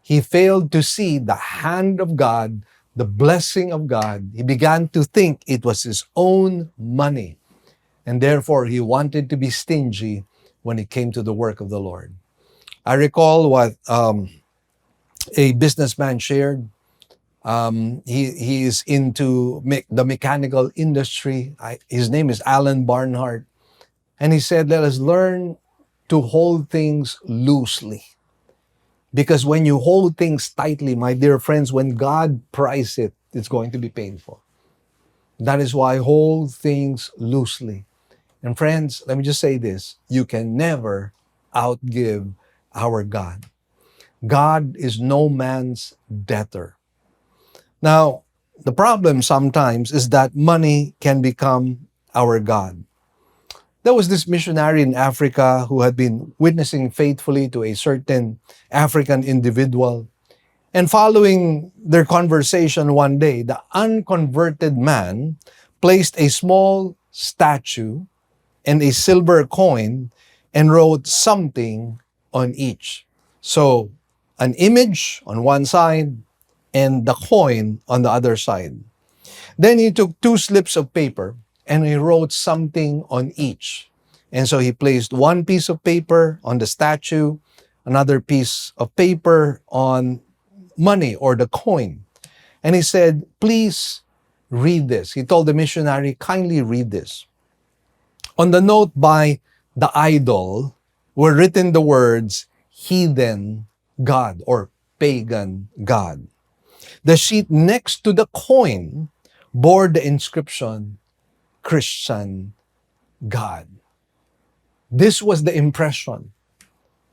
He failed to see the hand of God, the blessing of God. He began to think it was his own money, and therefore he wanted to be stingy when it came to the work of the Lord. I recall what a businessman shared. He is into the mechanical industry. His name is Alan Barnhart. And he said, let us learn to hold things loosely. Because when you hold things tightly, my dear friends, when God pries it, it's going to be painful. That is why hold things loosely. And friends, let me just say this. You can never outgive our God. God is no man's debtor. Now, the problem sometimes is that money can become our God. There was this missionary in Africa who had been witnessing faithfully to a certain African individual. And following their conversation one day, the unconverted man placed a small statue and a silver coin and wrote something on each. So, an image on one side and the coin on the other side. Then he took 2 slips of paper and he wrote something on each. And so he placed one piece of paper on the statue, another piece of paper on money or the coin. And he said, please read this. He told the missionary, kindly read this. On the note by the idol were written the words, heathen God or pagan God. The sheet next to the coin bore the inscription, Christian God. This was the impression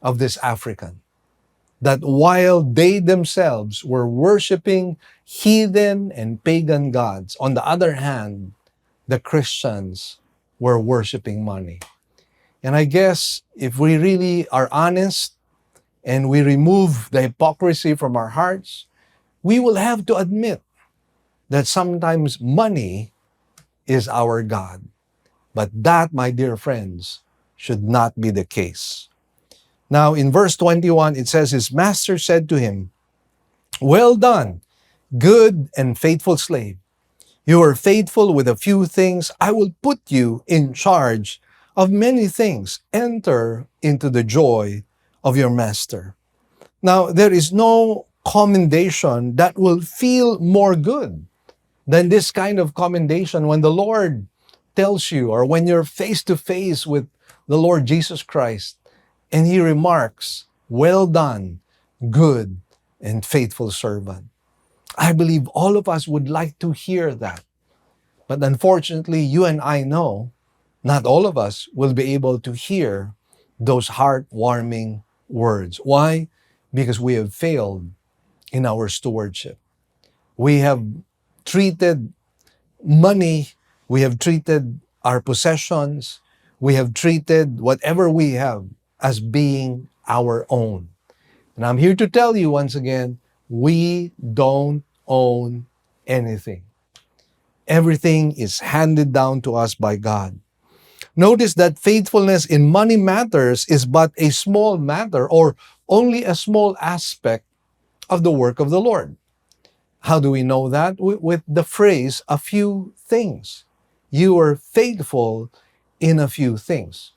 of this African, that while they themselves were worshiping heathen and pagan gods, on the other hand, the Christians were worshiping money. And I guess if we really are honest and we remove the hypocrisy from our hearts, we will have to admit that sometimes money is our God. But that, my dear friends, should not be the case. Now, in verse 21, it says, his master said to him, well done, good and faithful slave. You are faithful with a few things. I will put you in charge of many things, enter into the joy of your master. Now, there is no commendation that will feel more good than this kind of commendation when the Lord tells you, or when you're face to face with the Lord Jesus Christ, and He remarks, "Well done, good and faithful servant." I believe all of us would like to hear that. But unfortunately, you and I know not all of us will be able to hear those heartwarming words. Why? Because we have failed in our stewardship. We have treated money, we have treated our possessions, we have treated whatever we have as being our own. And I'm here to tell you once again, we don't own anything. Everything is handed down to us by God. Notice that faithfulness in money matters is but a small matter, or only a small aspect of the work of the Lord. How do we know that? With the phrase, a few things. You are faithful in a few things.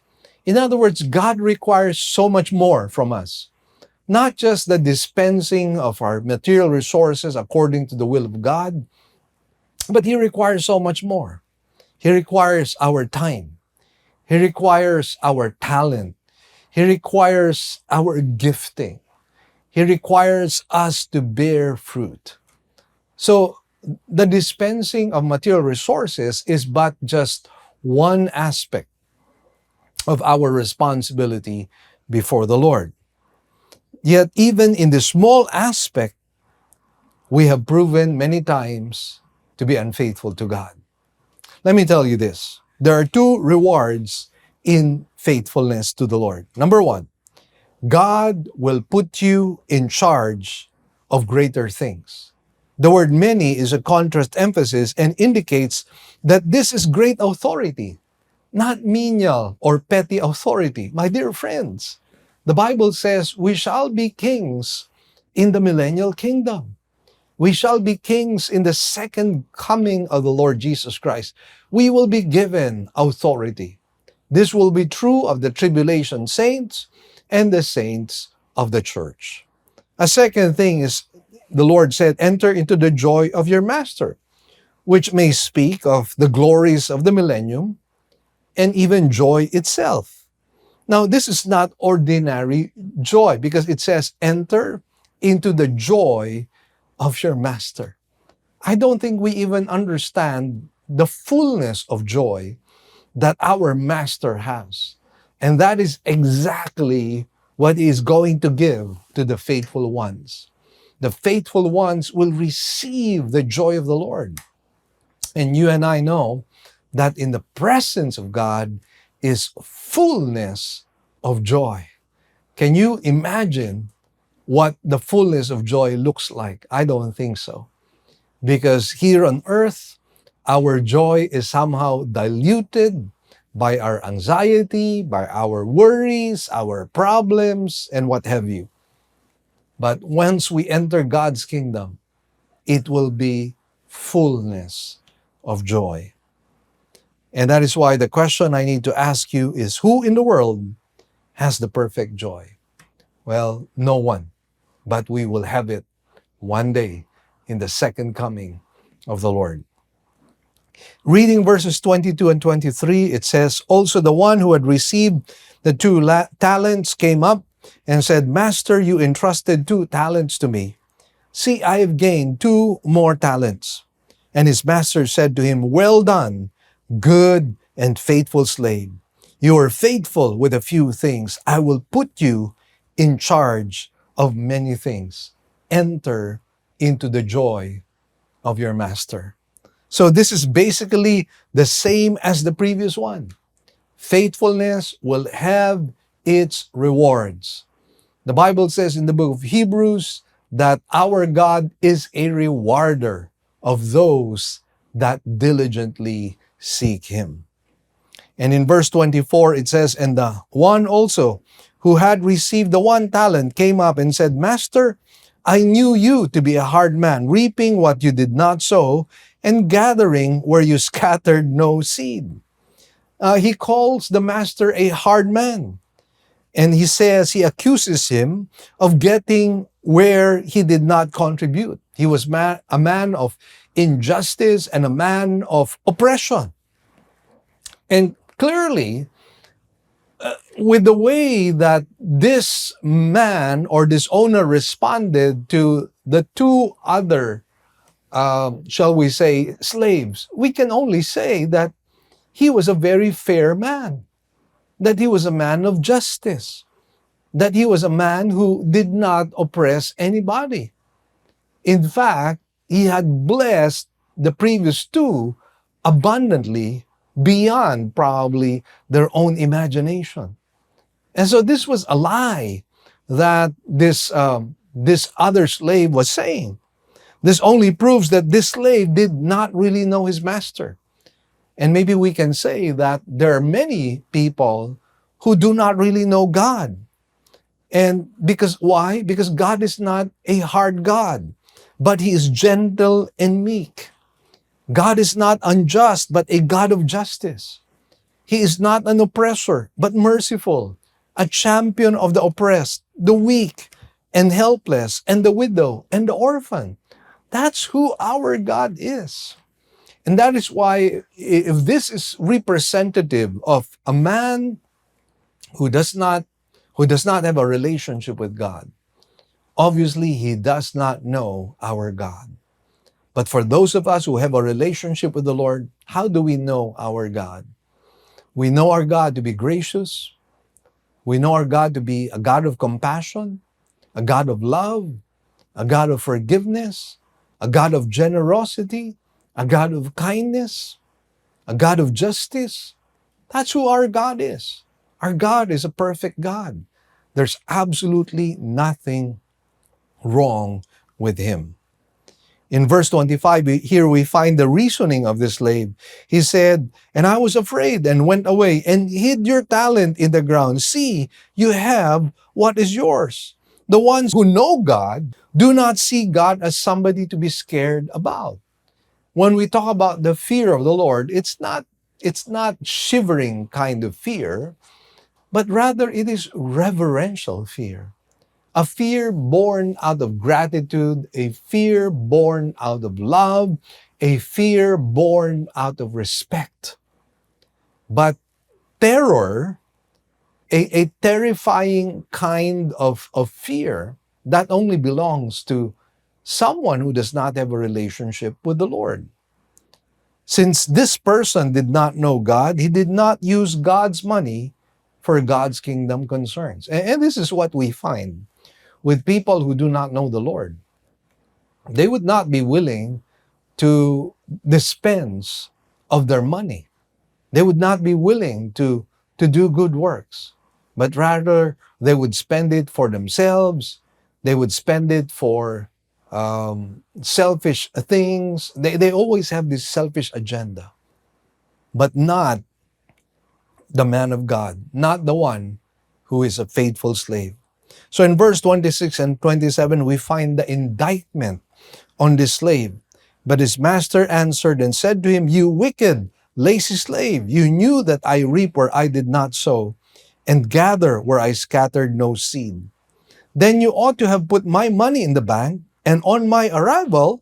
In other words, God requires so much more from us. Not just the dispensing of our material resources according to the will of God, but He requires so much more. He requires our time. He requires our talent. He requires our gifting. He requires us to bear fruit. So, the dispensing of material resources is but just one aspect of our responsibility before the Lord. Yet, even in the small aspect, we have proven many times to be unfaithful to God. Let me tell you this. There are two rewards in faithfulness to the Lord. Number one, God will put you in charge of greater things. The word many is a contrast emphasis and indicates that this is great authority, not menial or petty authority. My dear friends, the Bible says we shall be kings in the millennial kingdom. We shall be kings in the second coming of the Lord Jesus Christ. We will be given authority. This will be true of the tribulation saints and the saints of the church. A second thing is, the Lord said, enter into the joy of your master, which may speak of the glories of the millennium and even joy itself. Now, this is not ordinary joy because it says, enter into the joy of your master. I don't think we even understand the fullness of joy that our master has. And that is exactly what he is going to give to the faithful ones. The faithful ones will receive the joy of the Lord. And you and I know that in the presence of God is fullness of joy. Can you imagine what the fullness of joy looks like? I don't think so. Because here on earth, our joy is somehow diluted by our anxiety, by our worries, our problems, and what have you. But once we enter God's kingdom, it will be fullness of joy. And that is why the question I need to ask you is, who in the world has the perfect joy? Well, no one. But we will have it one day in the second coming of the Lord. Reading verses 22 and 23, it says, also the one who had received the 2 talents came up and said, Master, you entrusted 2 talents to me. See, I have gained 2 more talents. And his master said to him, well done, good and faithful slave. You are faithful with a few things. I will put you in charge of many things. Enter into the joy of your master. So this is basically the same as the previous one. Faithfulness will have its rewards. The Bible says in the book of Hebrews that our God is a rewarder of those that diligently seek Him. And in verse 24 it says, and the one also who had received the 1 talent came up and said, Master, I knew you to be a hard man, reaping what you did not sow, and gathering where you scattered no seed. he calls the master a hard man. And he accuses him of getting where he did not contribute. He was a man of injustice and a man of oppression. And clearly, with the way that this man or this owner responded to the two other, shall we say, slaves, we can only say that he was a very fair man, that he was a man of justice, that he was a man who did not oppress anybody. In fact, he had blessed the previous two abundantly beyond probably their own imagination. And so this was a lie that this other slave was saying. This only proves that this slave did not really know his master. And maybe we can say that there are many people who do not really know God. And because why? Because God is not a hard God, but He is gentle and meek. God is not unjust, but a God of justice. He is not an oppressor, but merciful, a champion of the oppressed, the weak and helpless, and the widow and the orphan. That's who our God is. And that is why, if this is representative of a man who does not have a relationship with God, obviously he does not know our God. But for those of us who have a relationship with the Lord, how do we know our God? We know our God to be gracious. We know our God to be a God of compassion, a God of love, a God of forgiveness, a God of generosity, a God of kindness, a God of justice. That's who our God is. Our God is a perfect God. There's absolutely nothing wrong with Him. In verse 25, here we find the reasoning of the slave. He said, "And I was afraid and went away and hid your talent in the ground. See, you have what is yours." The ones who know God do not see God as somebody to be scared about. When we talk about the fear of the Lord, it's not shivering kind of fear, but rather it is reverential fear. A fear born out of gratitude, a fear born out of love, a fear born out of respect. But terror, a terrifying kind of fear, that only belongs to someone who does not have a relationship with the Lord. Since this person did not know God, he did not use God's money for God's kingdom concerns. And this is what we find with people who do not know the Lord. They would not be willing to dispense of their money. They would not be willing to do good works, but rather they would spend it for themselves. They would spend it for selfish things. They always have this selfish agenda, but not the man of God, not the one who is a faithful slave. So in verse 26 and 27, we find the indictment on this slave. But his master answered and said to him, "You wicked, lazy slave, you knew that I reap where I did not sow, and gather where I scattered no seed. Then you ought to have put my money in the bank, and on my arrival,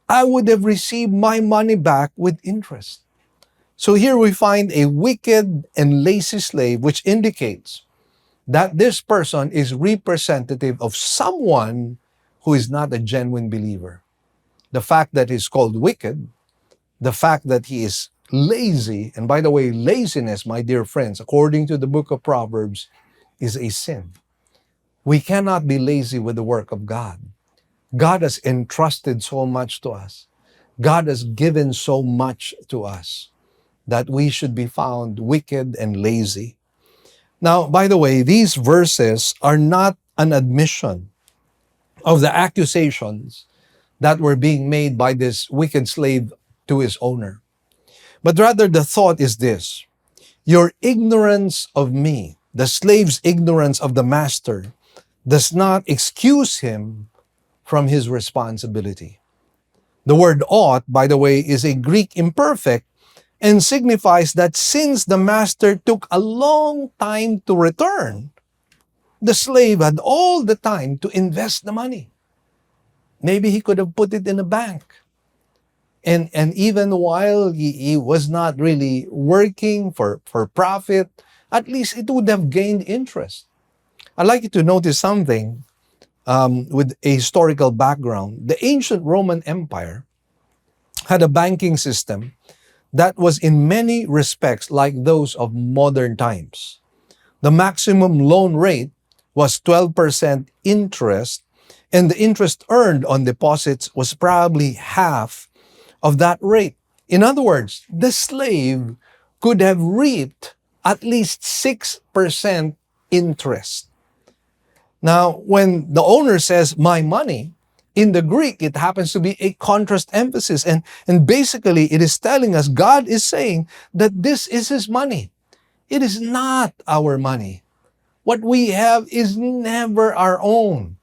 I would have received my money back with interest." So here we find a wicked and lazy slave, which indicates that this person is representative of someone who is not a genuine believer. The fact that he's called wicked, the fact that he is lazy, and by the way, laziness, my dear friends, according to the book of Proverbs, is a sin. We cannot be lazy with the work of God. God has entrusted so much to us. God has given so much to us that we should be found wicked and lazy. Now, by the way, these verses are not an admission of the accusations that were being made by this wicked slave to his owner. But rather the thought is this: your ignorance of me, the slave's ignorance of the master, does not excuse him from his responsibility. The word ought, by the way, is a Greek imperfect and signifies that since the master took a long time to return, the slave had all the time to invest the money. Maybe he could have put it in a bank. And even while he was not really working for profit, at least it would have gained interest. I'd like you to notice something with a historical background. The ancient Roman Empire had a banking system that was in many respects like those of modern times. The maximum loan rate was 12% interest, and the interest earned on deposits was probably half of that rate. In other words, the slave could have reaped at least 6% interest. Now, when the owner says, my money, in the Greek, it happens to be a contrast emphasis. And basically, it is telling us, God is saying that this is His money. It is not our money. What we have is never our own.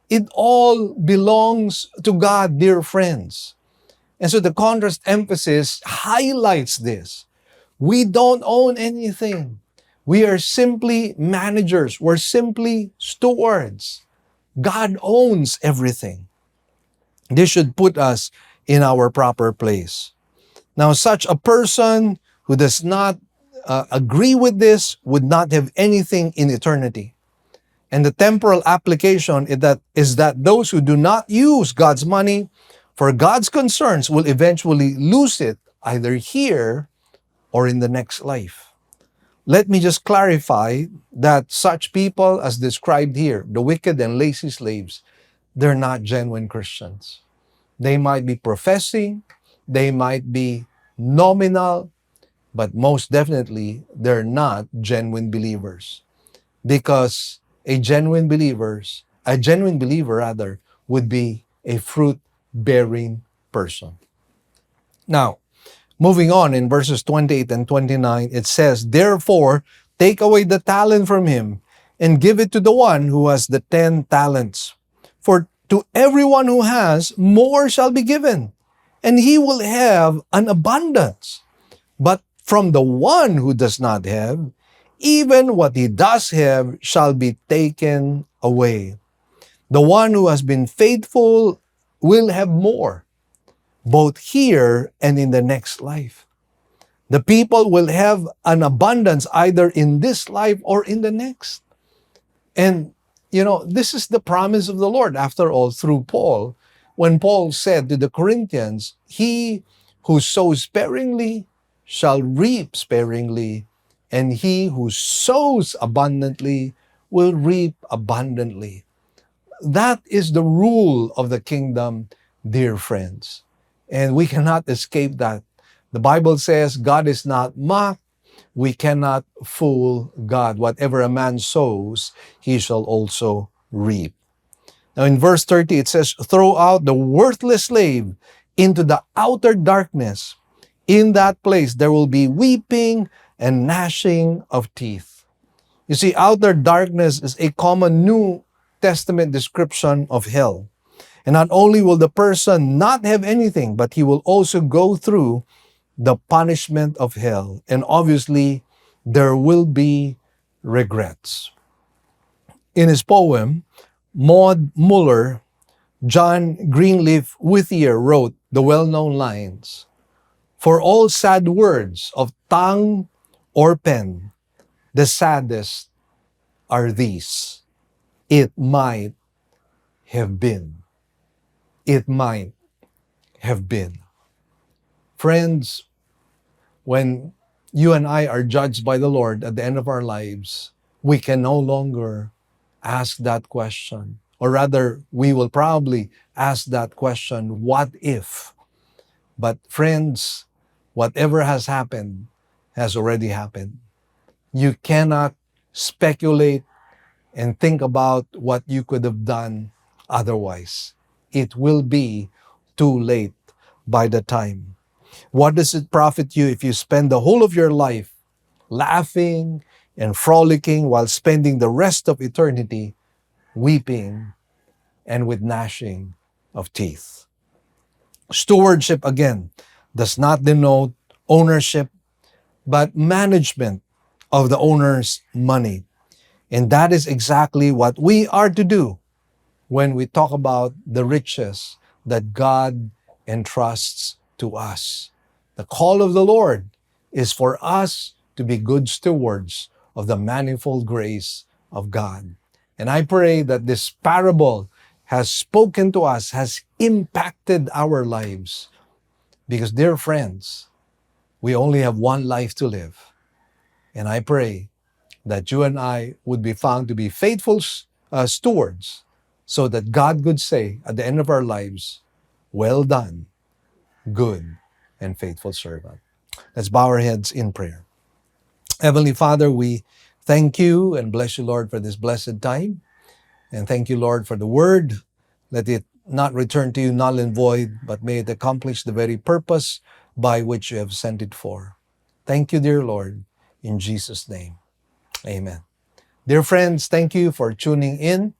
It all belongs to God, dear friends. And so the contrast emphasis highlights this. We don't own anything. We are simply managers. We're simply stewards. God owns everything. This should put us in our proper place. Now, such a person who does not agree with this would not have anything in eternity. And the temporal application is that those who do not use God's money for God's concerns will eventually lose it either here or in the next life. Let me just clarify that such people as described here, the wicked and lazy slaves, they're not genuine Christians. They might be professing, they might be nominal, but most definitely they're not genuine believers. Because a genuine believer would be a fruit-bearing person. Now, moving on in verses 28 and 29, it says, therefore, take away the talent from him and give it to the one who has the 10 talents. For to everyone who has, more shall be given, and he will have an abundance. But from the one who does not have, even what he does have shall be taken away. The one who has been faithful will have more, both here and in the next life. The people will have an abundance either in this life or in the next. And, this is the promise of the Lord, after all, through Paul, when Paul said to the Corinthians, he who sows sparingly shall reap sparingly, and he who sows abundantly will reap abundantly. That is the rule of the kingdom, dear friends. And we cannot escape that. The Bible says God is not mocked. We cannot fool God. Whatever a man sows, he shall also reap. Now in verse 30, it says, throw out the worthless slave into the outer darkness. In that place there will be weeping and gnashing of teeth. You see, outer darkness is a common New Testament description of hell. And not only will the person not have anything, but he will also go through the punishment of hell. And obviously, there will be regrets. In his poem, Maud Muller, John Greenleaf Whittier wrote the well-known lines, for all sad words of tongue or pen, the saddest are these. It might have been. It might have been. Friends, when you and I are judged by the Lord at the end of our lives, we can no longer ask that question. Or rather, we will probably ask that question, what if? But friends, whatever has happened has already happened. You cannot speculate and think about what you could have done otherwise. It will be too late by the time. What does it profit you if you spend the whole of your life laughing and frolicking while spending the rest of eternity weeping and with gnashing of teeth? Stewardship, again, does not denote ownership, but management of the owner's money. And that is exactly what we are to do when we talk about the riches that God entrusts to us. The call of the Lord is for us to be good stewards of the manifold grace of God. And I pray that this parable has spoken to us, has impacted our lives. Because, dear friends, we only have one life to live. And I pray that you and I would be found to be faithful stewards, so that God could say at the end of our lives, "Well done, good and faithful servant." Let's bow our heads in prayer. Heavenly Father, we thank you and bless you, Lord, for this blessed time. And thank you, Lord, for the word. Let it not return to you null and void, but may it accomplish the very purpose by which you have sent it for. Thank you, dear Lord, in Jesus' name. Amen. Dear friends, thank you for tuning in.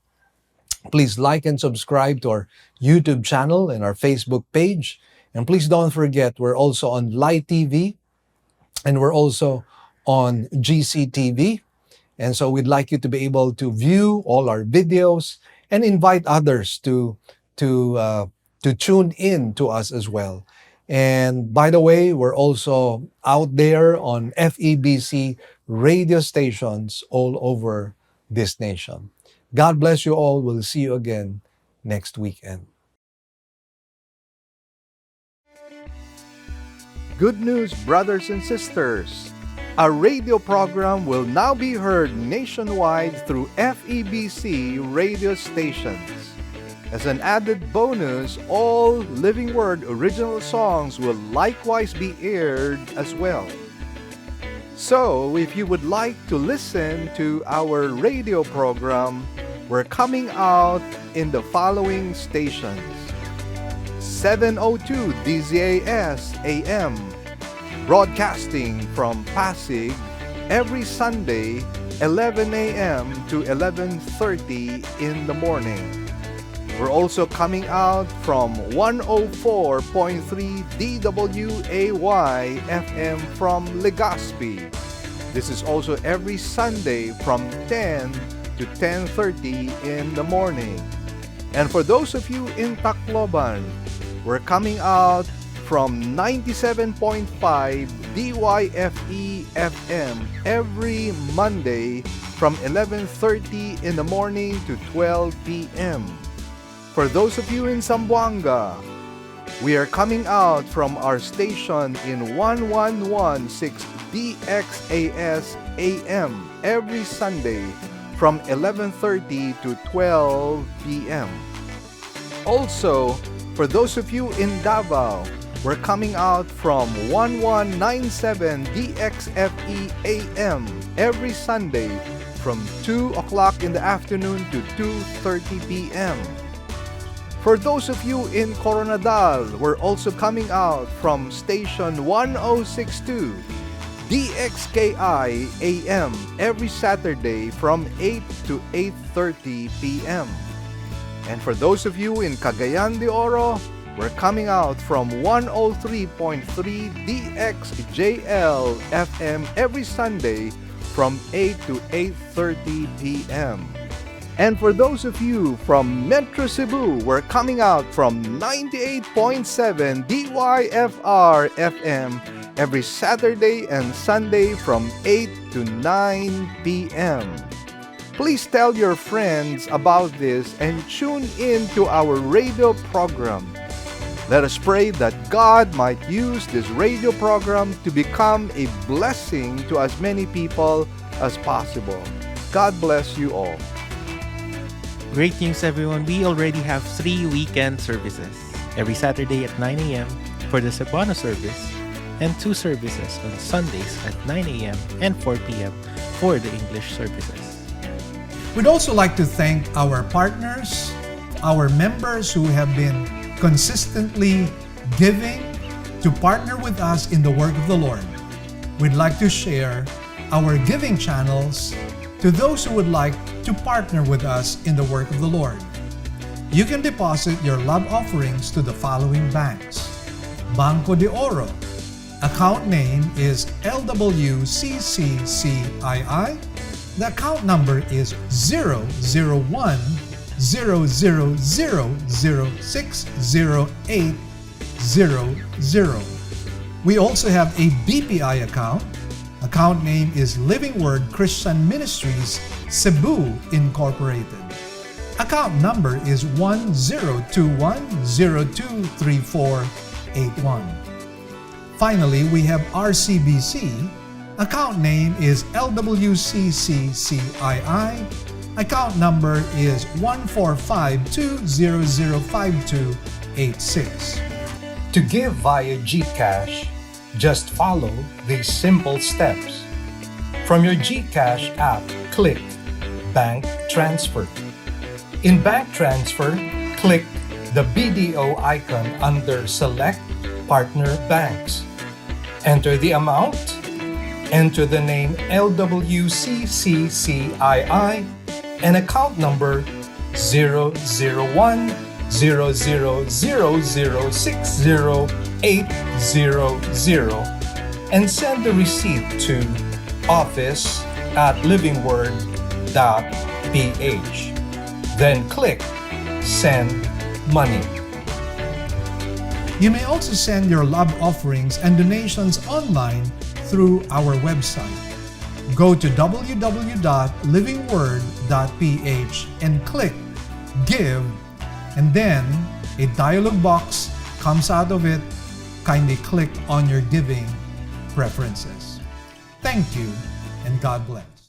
Please like and subscribe to our YouTube channel and our Facebook page. And please don't forget, we're also on Light TV and we're also on GCTV. And so we'd like you to be able to view all our videos and invite others to tune in to us as well. And by the way, we're also out there on FEBC radio stations all over this nation. God bless you all. We'll see you again next weekend. Good news, brothers and sisters. Our radio program will now be heard nationwide through FEBC radio stations. As an added bonus, all Living Word original songs will likewise be aired as well. So, if you would like to listen to our radio program, we're coming out in the following stations: 702 DZAS AM, broadcasting from Pasig every Sunday, 11 a.m. to 11:30 in the morning. We're also coming out from 104.3 DWAY FM from Legazpi. This is also every Sunday from 10 to 10:30 in the morning. And for those of you in Tacloban, we're coming out from 97.5 DYFE FM every Monday from 11:30 in the morning to 12 p.m. For those of you in Zamboanga, we are coming out from our station in 1116 DXAS AM every Sunday from 11:30 to 12 p.m. Also, for those of you in Davao, we're coming out from 1197 DXFE AM every Sunday from 2 o'clock in the afternoon to 2:30 p.m. For those of you in Coronadal, we're also coming out from station 1062 DXKI AM every Saturday from 8 to 8:30 p.m. And for those of you in Cagayan de Oro, we're coming out from 103.3 DXJL FM every Sunday from 8 to 8:30 p.m. And for those of you from Metro Cebu, we're coming out from 98.7 DYFR FM every Saturday and Sunday from 8 to 9 p.m. Please tell your friends about this and tune in to our radio program. Let us pray that God might use this radio program to become a blessing to as many people as possible. God bless you all. Great news, everyone. We already have 3 weekend services every Saturday at 9 a.m. for the Cebuano service and 2 services on Sundays at 9 a.m. and 4 p.m. for the English services. We'd also like to thank our partners, our members who have been consistently giving to partner with us in the work of the Lord. We'd like to share our giving channels to those who would like to partner with us in the work of the Lord. You can deposit your love offerings to the following banks: Banco de Oro, Account name is LWCCCII. The account number is 001-000-60800. We also have a BPI account. Account name is Living Word Christian Ministries, Cebu Incorporated. Account number is 1021023481. Finally, we have RCBC. Account name is LWCCCII. Account number is 14520052886. To give via GCash, just follow these simple steps. From your GCash app, click Bank Transfer. In Bank Transfer, click the BDO icon under Select Partner Banks. Enter the amount, enter the name LWCCCII, and account number 001-000-60800 and send the receipt to office@livingword.ph. Then click Send Money. You may also send your love offerings and donations online through our website. Go to www.livingword.ph and click Give, and then a dialog box comes out of it. Kindly click on your giving preferences. Thank you, and God bless.